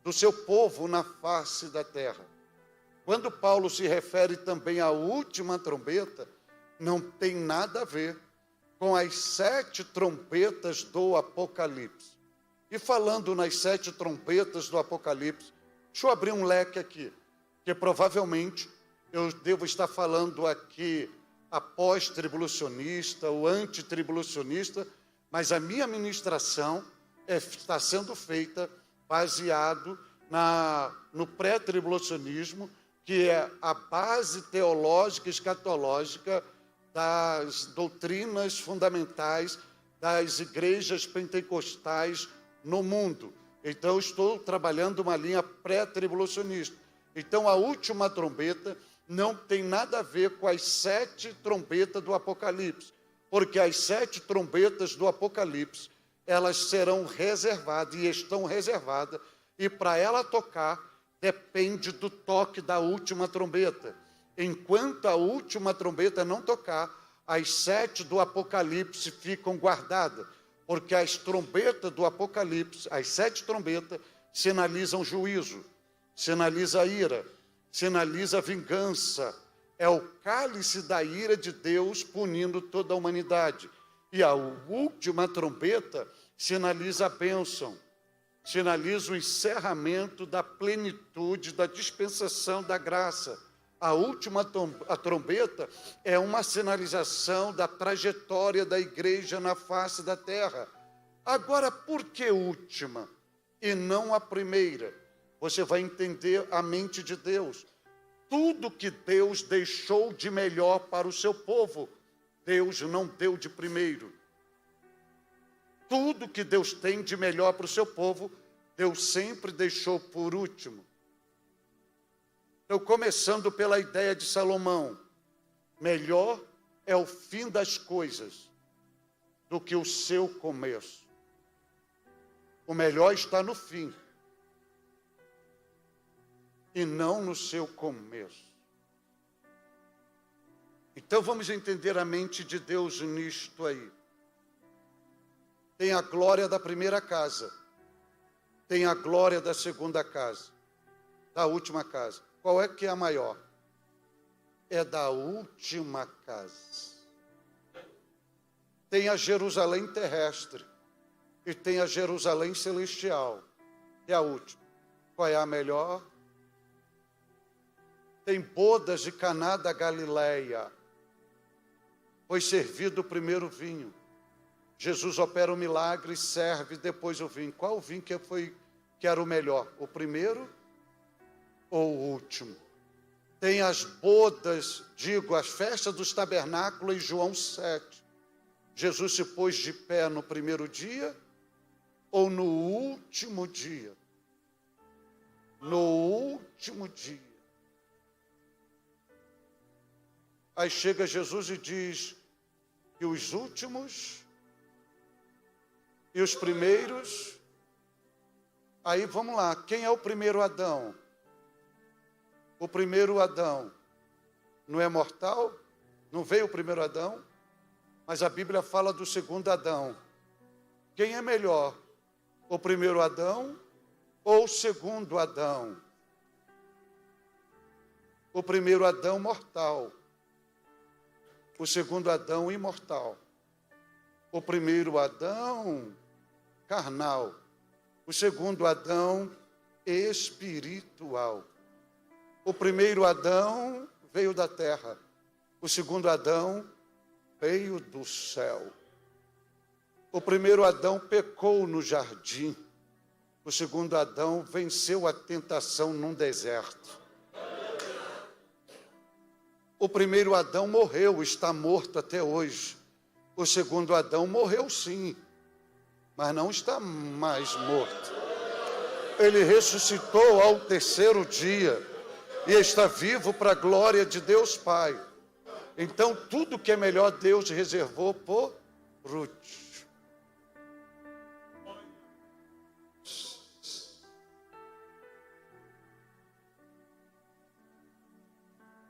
do seu povo na face da terra. Quando Paulo se refere também à última trombeta, não tem nada a ver com as 7 trombetas do Apocalipse. E falando nas 7 trombetas do Apocalipse, deixa eu abrir um leque aqui, que provavelmente eu devo estar falando aqui a pós-tribulacionista, o antitribulacionista, mas a minha ministração está sendo feita baseado no pré-tribulacionismo, que é a base teológica e escatológica das doutrinas fundamentais das igrejas pentecostais no mundo. Então, estou trabalhando uma linha pré-tribulacionista. Então, a última trombeta não tem nada a ver com as 7 trombetas do Apocalipse, porque as 7 trombetas do Apocalipse, elas serão reservadas e estão reservadas, e para ela tocar, depende do toque da última trombeta. Enquanto a última trombeta não tocar, as 7 do Apocalipse ficam guardadas, porque as trombetas do Apocalipse, as 7 trombetas, sinalizam juízo, sinaliza ira, sinaliza vingança. É o cálice da ira de Deus punindo toda a humanidade. E a última trombeta sinaliza a bênção, sinaliza o encerramento da plenitude, da dispensação da graça. A última trombeta é uma sinalização da trajetória da igreja na face da terra. Agora, por que última e não a primeira? Você vai entender a mente de Deus. Tudo que Deus deixou de melhor para o seu povo, Deus não deu de primeiro. Tudo que Deus tem de melhor para o seu povo, Deus sempre deixou por último. Então, começando pela ideia de Salomão, melhor é o fim das coisas do que o seu começo. O melhor está no fim e não no seu começo. Então vamos entender a mente de Deus nisto aí. Tem a glória da primeira casa, tem a glória da segunda casa, da última casa. Qual é que é a maior? É da última casa. Tem a Jerusalém terrestre e tem a Jerusalém celestial, que é a última. Qual é a melhor? Tem bodas de Caná da Galileia. Foi servido o primeiro vinho. Jesus opera o milagre e serve depois o vinho. Qual o vinho que era o melhor? O primeiro ou o último? Tem as bodas, as festas dos tabernáculos em João 7. Jesus se pôs de pé no primeiro dia ou no último dia? No último dia. Aí chega Jesus e diz que os últimos e os primeiros. Aí vamos lá, quem é o primeiro Adão? O primeiro Adão não é mortal? Não veio o primeiro Adão? Mas a Bíblia fala do segundo Adão. Quem é melhor? O primeiro Adão ou o segundo Adão? O primeiro Adão mortal. O segundo Adão imortal. O primeiro Adão carnal. O segundo Adão espiritual. O primeiro Adão veio da terra. O segundo Adão veio do céu. O primeiro Adão pecou no jardim. O segundo Adão venceu a tentação num deserto. O primeiro Adão morreu, está morto até hoje. O segundo Adão morreu sim, mas não está mais morto. Ele ressuscitou ao terceiro dia e está vivo para a glória de Deus Pai. Então, tudo que é melhor, Deus reservou por Ruth.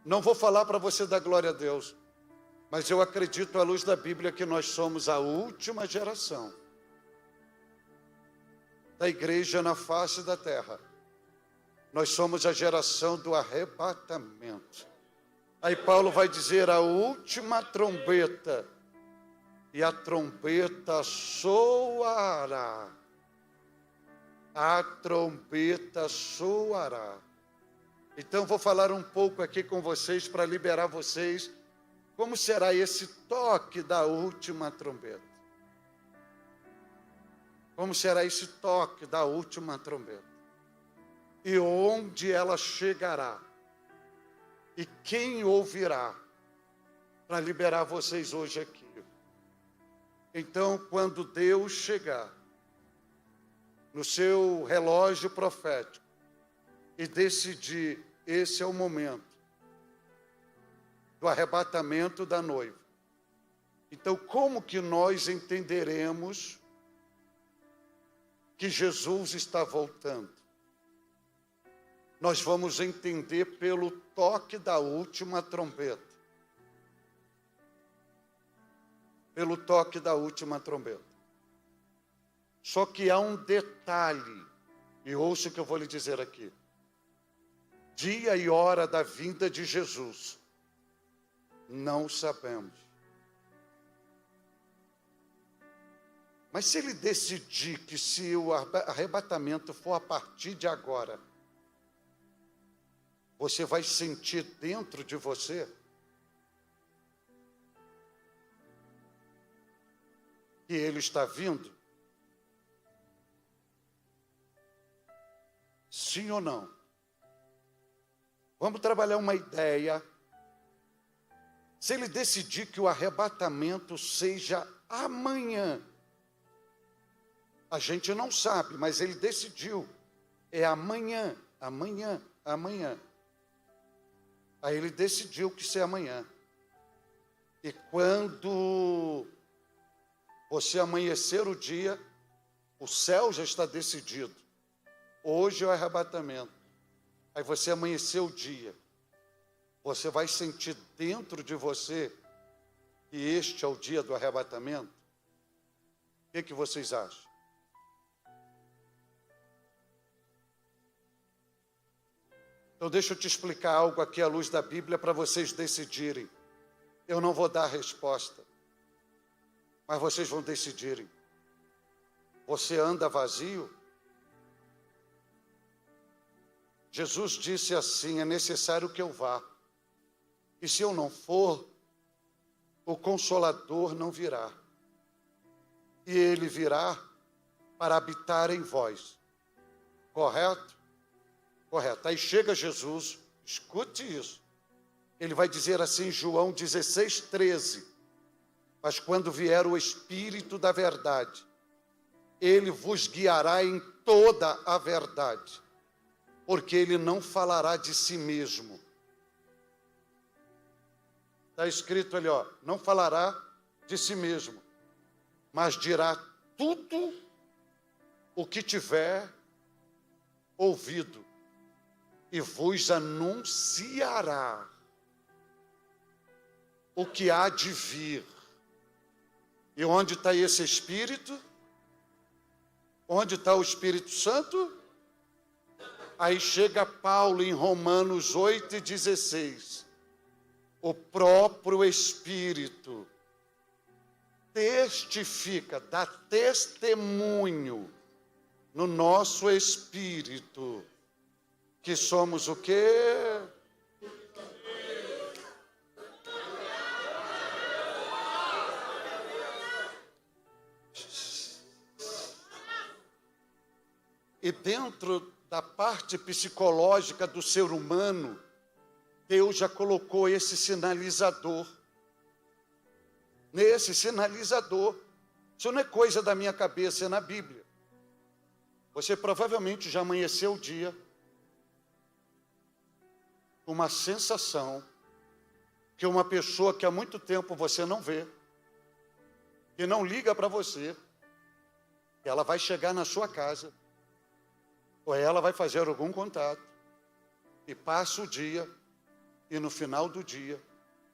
Não vou falar para você da glória a Deus, mas eu acredito à luz da Bíblia que nós somos a última geração da igreja na face da terra. Nós somos a geração do arrebatamento. Aí Paulo vai dizer a última trombeta, e a trombeta soará. A trombeta soará. Então vou falar um pouco aqui com vocês para liberar vocês. Como será esse toque da última trombeta? Como será esse toque da última trombeta? E onde ela chegará? E quem ouvirá? Para liberar vocês hoje aqui. Então, quando Deus chegar no seu relógio profético e decidir, esse é o momento do arrebatamento da noiva. Então, como que nós entenderemos que Jesus está voltando? Nós vamos entender pelo toque da última trombeta. Pelo toque da última trombeta. Só que há um detalhe, e ouça o que eu vou lhe dizer aqui. Dia e hora da vinda de Jesus, não sabemos. Mas se ele decidir que se o arrebatamento for a partir de agora, você vai sentir dentro de você que ele está vindo? Sim ou não? Vamos trabalhar uma ideia. Se ele decidir que o arrebatamento seja amanhã, a gente não sabe, mas ele decidiu. É amanhã, amanhã, amanhã. Aí ele decidiu que isso é amanhã. E quando você amanhecer o dia, o céu já está decidido. Hoje é o arrebatamento. Aí você amanheceu o dia. Você vai sentir dentro de você que este é o dia do arrebatamento? O que vocês acham? Então deixa eu te explicar algo aqui à luz da Bíblia para vocês decidirem. Eu não vou dar a resposta, mas vocês vão decidirem. Você anda vazio? Jesus disse assim, é necessário que eu vá. E se eu não for, o Consolador não virá. E ele virá para habitar em vós. Correto? Correto. Aí chega Jesus, escute isso. Ele vai dizer assim em João 16:13. Mas quando vier o Espírito da verdade, ele vos guiará em toda a verdade, porque ele não falará de si mesmo. Está escrito ali, ó, não falará de si mesmo, mas dirá tudo o que tiver ouvido e vos anunciará o que há de vir. E onde está esse Espírito? Onde está o Espírito Santo? Aí chega Paulo em Romanos 8,16. O próprio Espírito testifica, dá testemunho no nosso espírito que somos o quê? E dentro da parte psicológica do ser humano, Deus já colocou esse sinalizador. Nesse sinalizador. Isso não é coisa da minha cabeça, é na Bíblia. Você provavelmente já amanheceu o dia com uma sensação que uma pessoa que há muito tempo você não vê, que não liga para você, ela vai chegar na sua casa, ou ela vai fazer algum contato, e passa o dia, e no final do dia,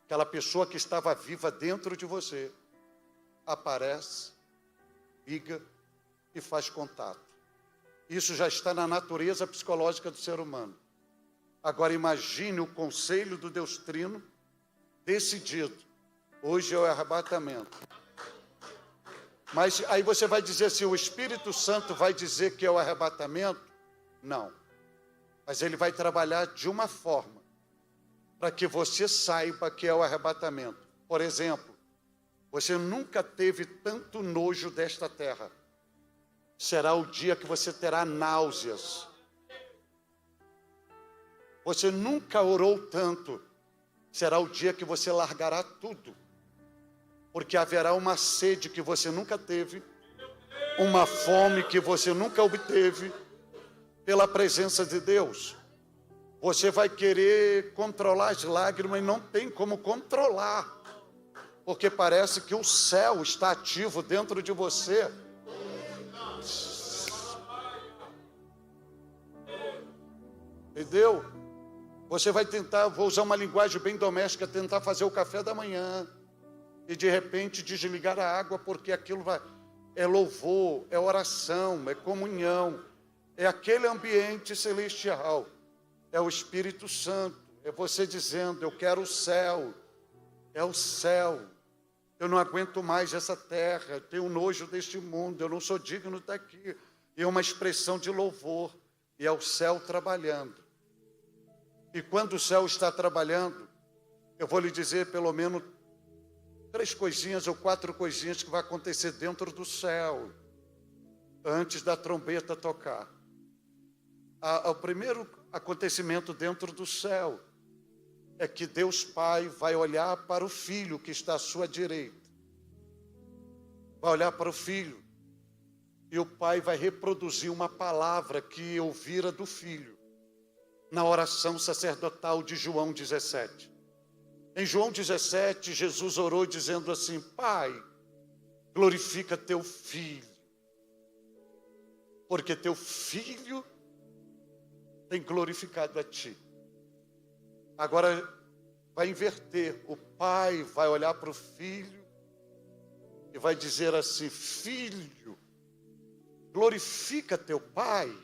aquela pessoa que estava viva dentro de você, aparece, liga e faz contato. Isso já está na natureza psicológica do ser humano. Agora imagine o conselho do Deus Trino decidido. Hoje é o arrebatamento. Mas aí você vai dizer assim, o Espírito Santo vai dizer que é o arrebatamento? Não. Mas ele vai trabalhar de uma forma para que você saiba que é o arrebatamento. Por exemplo, você nunca teve tanto nojo desta terra. Será o dia que você terá náuseas. Você nunca orou tanto. Será o dia que você largará tudo. Porque haverá uma sede que você nunca teve, uma fome que você nunca obteve, pela presença de Deus. Você vai querer controlar as lágrimas e não tem como controlar, porque parece que o céu está ativo dentro de você. Entendeu? Você vai tentar, vou usar uma linguagem bem doméstica, tentar fazer o café da manhã e de repente desligar a água, porque aquilo é louvor, é oração, é comunhão, é aquele ambiente celestial. É o Espírito Santo, é você dizendo, eu quero o céu, é o céu, eu não aguento mais essa terra, eu tenho nojo deste mundo, eu não sou digno de estar aqui. E é uma expressão de louvor, e é o céu trabalhando. E quando o céu está trabalhando, eu vou lhe dizer pelo menos 3 coisinhas ou 4 coisinhas que vai acontecer dentro do céu, antes da trombeta tocar. O primeiro acontecimento dentro do céu é que Deus Pai vai olhar para o Filho que está à sua direita. Vai olhar para o Filho e o Pai vai reproduzir uma palavra que ouvira do Filho na oração sacerdotal de João 17. Em João 17, Jesus orou dizendo assim, Pai, glorifica teu Filho, porque teu Filho tem glorificado a ti. Agora vai inverter. O pai vai olhar para o filho e vai dizer assim, Filho, glorifica teu pai,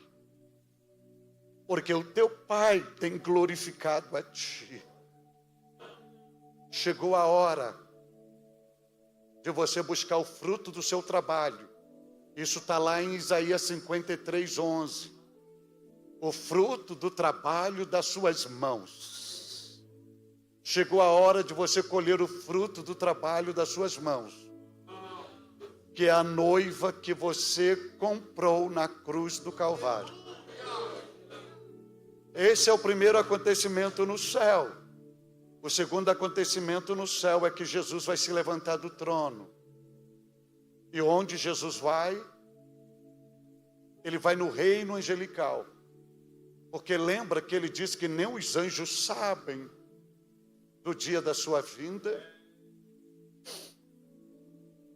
porque o teu pai tem glorificado a ti. Chegou a hora de você buscar o fruto do seu trabalho. Isso está lá em Isaías 53:11. O fruto do trabalho das suas mãos. Chegou a hora de você colher o fruto do trabalho das suas mãos, que é a noiva que você comprou na cruz do Calvário. Esse é o primeiro acontecimento no céu. O segundo acontecimento no céu é que Jesus vai se levantar do trono. E onde Jesus vai? Ele vai no reino angelical. Porque lembra que ele diz que nem os anjos sabem do dia da sua vinda.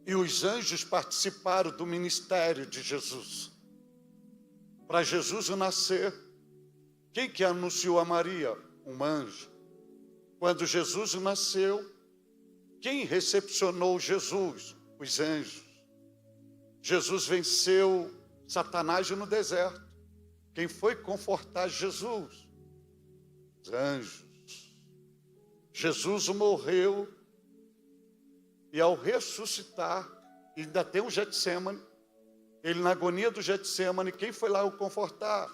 E os anjos participaram do ministério de Jesus. Para Jesus nascer, quem que anunciou a Maria? Um anjo. Quando Jesus nasceu, quem recepcionou Jesus? Os anjos. Jesus venceu Satanás no deserto. Quem foi confortar Jesus? Os anjos. Jesus morreu e ao ressuscitar, ainda tem o Getsemane, ele na agonia do Getsemane, quem foi lá o confortar?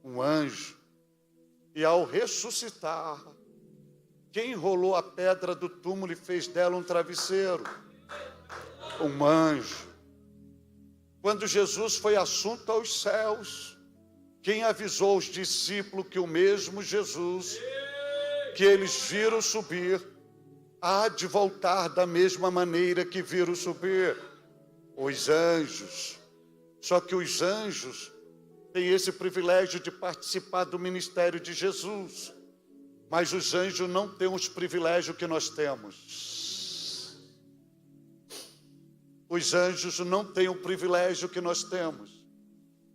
Um anjo. E ao ressuscitar, quem enrolou a pedra do túmulo e fez dela um travesseiro? Um anjo. Quando Jesus foi assunto aos céus, quem avisou os discípulos que o mesmo Jesus que eles viram subir há de voltar da mesma maneira que viram subir? Os anjos. Só que os anjos têm esse privilégio de participar do ministério de Jesus. Mas os anjos não têm os privilégios que nós temos. Os anjos não têm o privilégio que nós temos.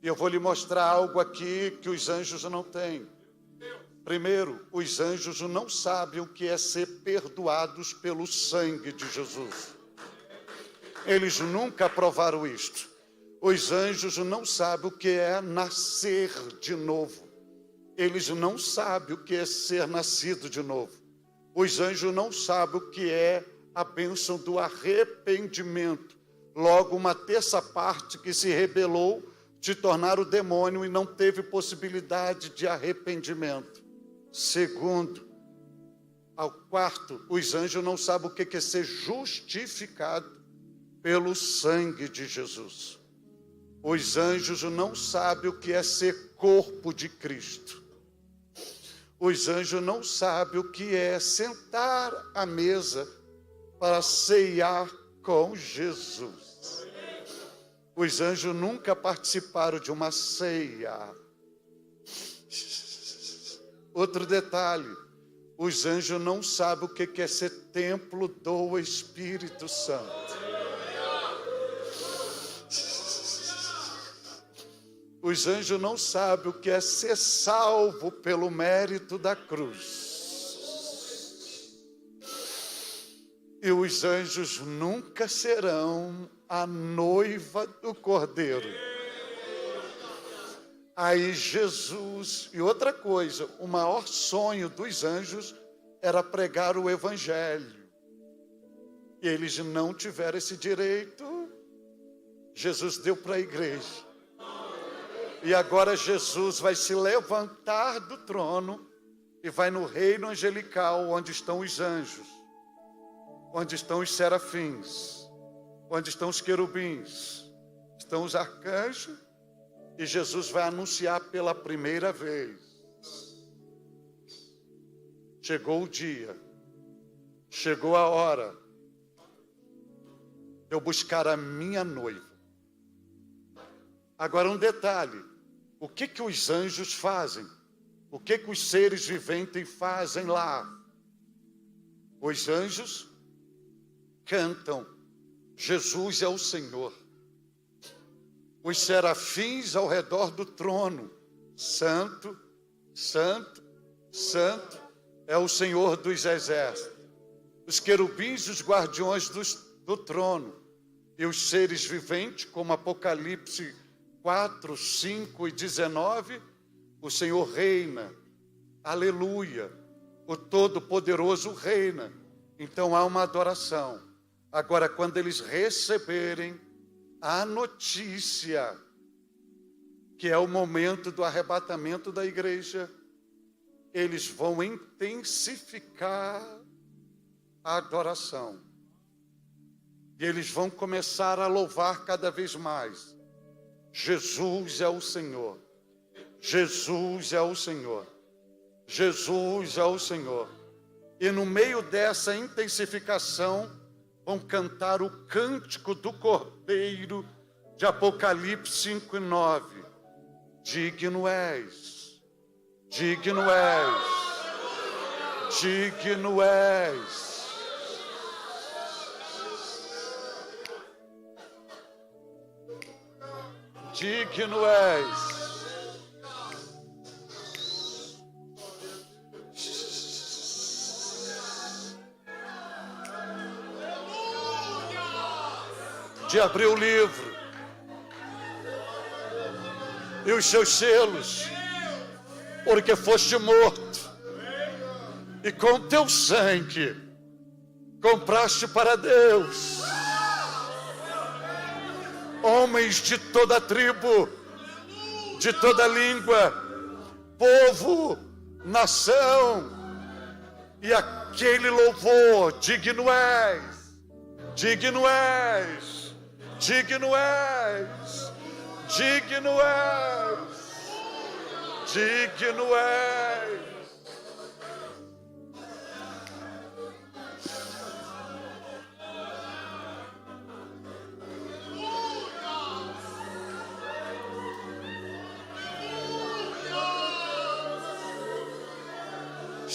E eu vou lhe mostrar algo aqui que os anjos não têm. Primeiro, os anjos não sabem o que é ser perdoados pelo sangue de Jesus. Eles nunca provaram isto. Os anjos não sabem o que é nascer de novo. Eles não sabem o que é ser nascido de novo. Os anjos não sabem o que é a bênção do arrependimento. Logo, uma terça parte que se rebelou se tornar o demônio e não teve possibilidade de arrependimento. Segundo, ao quarto, os anjos não sabem o que é ser justificado pelo sangue de Jesus. Os anjos não sabem o que é ser corpo de Cristo. Os anjos não sabem o que é sentar à mesa para ceiar com Jesus. Os anjos nunca participaram de uma ceia. Outro detalhe, os anjos não sabem o que é ser templo do Espírito Santo. Os anjos não sabem o que é ser salvo pelo mérito da cruz. E os anjos nunca serão a noiva do Cordeiro. Aí Jesus, e outra coisa, o maior sonho dos anjos era pregar o Evangelho. E eles não tiveram esse direito. Jesus deu para a igreja. E agora Jesus vai se levantar do trono e vai no reino angelical, onde estão os anjos, onde estão os serafins, onde estão os querubins, estão os arcanjos, e Jesus vai anunciar pela primeira vez. Chegou o dia, chegou a hora de eu buscar a minha noiva. Agora um detalhe, o que os anjos fazem? O que os seres viventes fazem lá? Os anjos cantam, Jesus é o Senhor. Os serafins ao redor do trono, Santo, Santo, Santo é o Senhor dos exércitos. Os querubins, os guardiões do trono, e os seres viventes, como Apocalipse 4, 5 e 19, o Senhor reina, aleluia, o Todo-Poderoso reina. Então há uma adoração. Agora, quando eles receberem a notícia, que é o momento do arrebatamento da igreja, eles vão intensificar a adoração. E eles vão começar a louvar cada vez mais. Jesus é o Senhor. Jesus é o Senhor. Jesus é o Senhor. E no meio dessa intensificação, vão cantar o cântico do Cordeiro de Apocalipse 5:9. Digno és, digno és, digno és. Digno és. De abrir o livro e os seus selos, porque foste morto e com teu sangue compraste para Deus homens de toda tribo, de toda língua, povo, nação, e aquele louvor: digno és, digno és, digno és, digno és, digno és.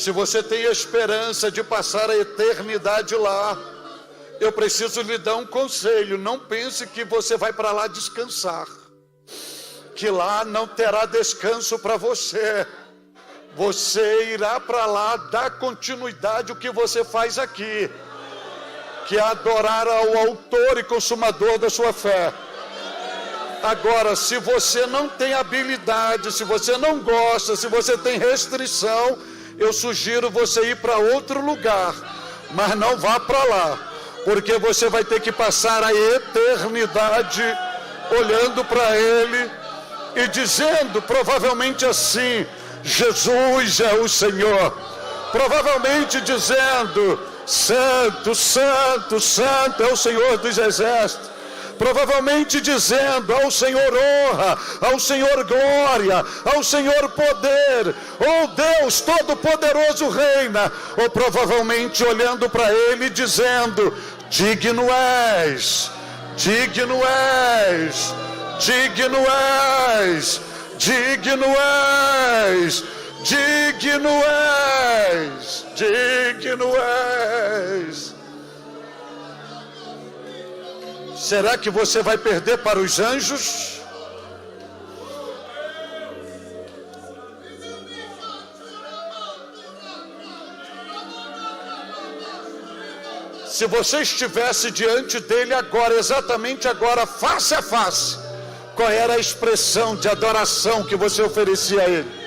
Se você tem esperança de passar a eternidade lá, eu preciso lhe dar um conselho: não pense que você vai para lá descansar, que lá não terá descanso para você. Você irá para lá dar continuidade ao que você faz aqui, que é adorar ao autor e consumador da sua fé. Agora, se você não tem habilidade, se você não gosta, se você tem restrição, eu sugiro você ir para outro lugar, mas não vá para lá, porque você vai ter que passar a eternidade olhando para Ele e dizendo provavelmente assim: Jesus é o Senhor. Provavelmente dizendo: Santo, Santo, Santo é o Senhor dos Exércitos. Provavelmente dizendo: ao Senhor honra, ao Senhor glória, ao Senhor poder, oh Deus Todo-Poderoso reina. Ou provavelmente olhando para Ele dizendo: digno és, digno és, digno és, digno és, digno és, digno és. Será que você vai perder para os anjos? Se você estivesse diante dele agora, exatamente agora, face a face, qual era a expressão de adoração que você oferecia a ele?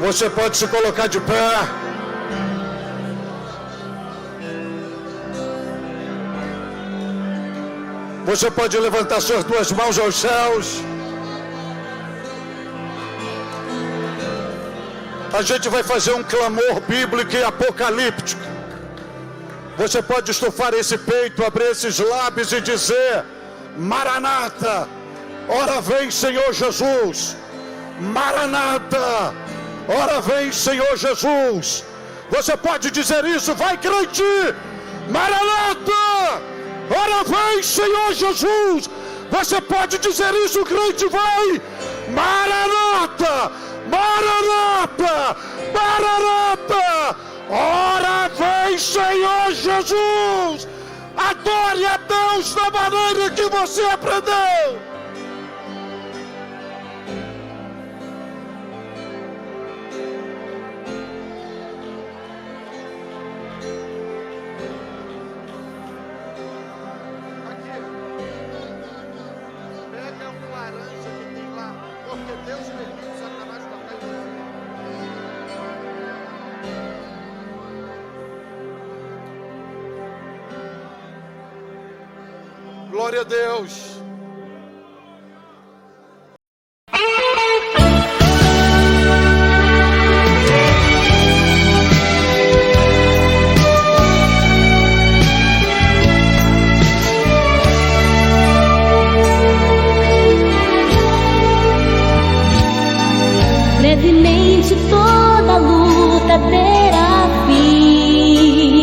Você pode se colocar de pé. Você pode levantar suas duas mãos aos céus. A gente vai fazer um clamor bíblico e apocalíptico. Você pode estufar esse peito, abrir esses lábios e dizer: Maranata, ora vem Senhor Jesus. Maranata, ora vem Senhor Jesus. Você pode dizer isso, vai crente. Maranata, ora vem Senhor Jesus. Você pode dizer isso, crente, vai. Maranata, Maranata, Maranata, ora vem Senhor Jesus. Adore a Deus da maneira que você aprendeu. Pega um laranja que tem lá, porque Deus permite Satanás tocar em você. Glória a Deus. Brevemente toda luta terá fim,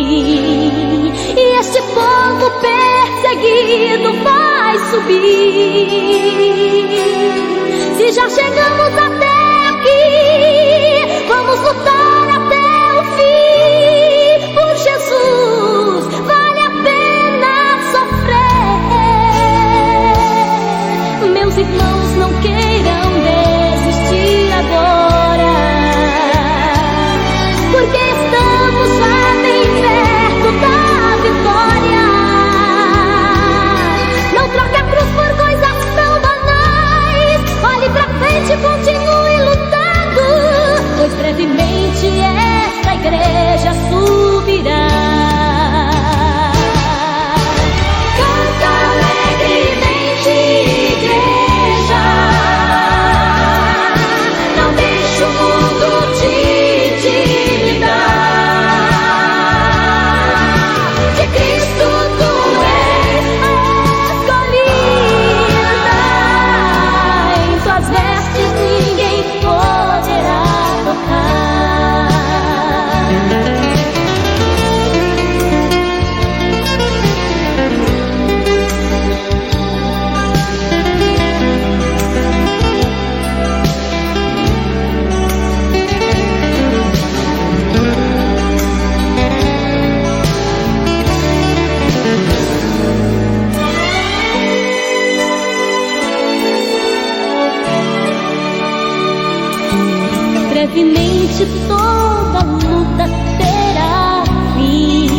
e este povo perseguido vai subir. Se já chegamos até aqui, vamos lutar até o fim. Por Jesus vale a pena sofrer. Meus irmãos, não queiram desistir agora, porque estamos já bem perto da vitória. Não troque a cruz por coisas tão banais. Olhe pra frente e continue lutando, pois brevemente esta igreja subirá. Canta alegremente, igreja. Não deixe o mundo te intimidar. De Cristo tu és escolhida. Em tuas vestes ninguém poderá tocar. Brevemente toda luta terá fim.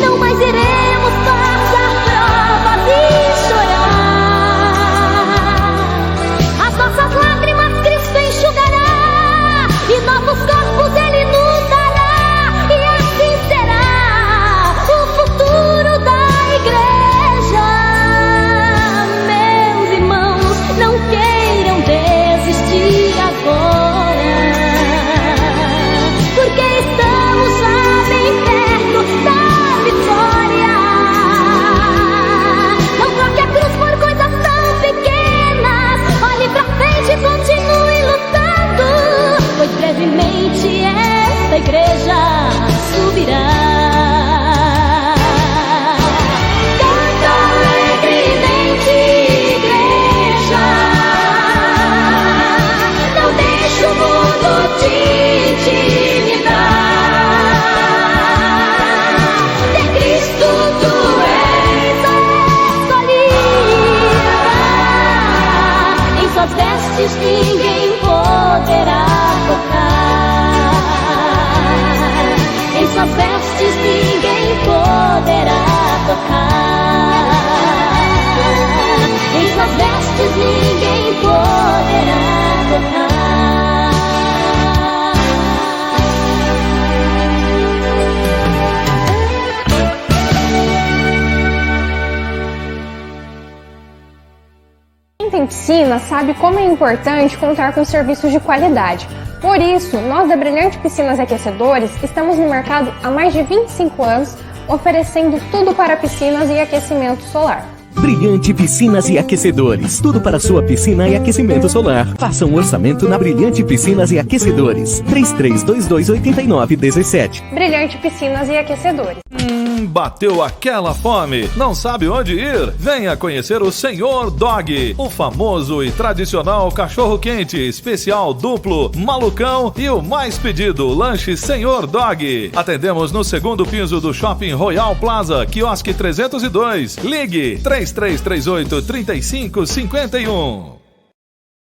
Não mais iremos passar provas e chorar. As nossas lágrimas Cristo enxugará, e novos corpos Ele nos dará. E assim será o futuro da igreja. Meus irmãos, não queiram desistir agora, porque estamos já bem perto da vitória. Não troque a cruz por coisas tão pequenas. Olhe pra frente e continue lutando, pois brevemente esta igreja subirá. Canta alegremente, igreja. Não deixe o mundo te intimidar. De Cristo tu és escolhida. Em suas vestes ninguém poderá tocar. Em suas vestes ninguém poderá tocar. Em suas vestes ninguém poderá tocar. tem piscina sabe como é importante contar com serviços de qualidade. Por isso, nós da Brilhante Piscinas e Aquecedores estamos no mercado há mais de 25 anos, oferecendo tudo para piscinas e aquecimento solar. Brilhante Piscinas e Aquecedores. Tudo para sua piscina e aquecimento solar. Faça um orçamento na Brilhante Piscinas e Aquecedores. 33228917. Brilhante Piscinas e Aquecedores. Bateu aquela fome? Não sabe onde ir? Venha conhecer o Senhor Dog, o famoso e tradicional cachorro-quente, especial duplo, malucão e o mais pedido, lanche Senhor Dog. Atendemos no segundo piso do Shopping Royal Plaza, quiosque 302. Ligue 3338-3551.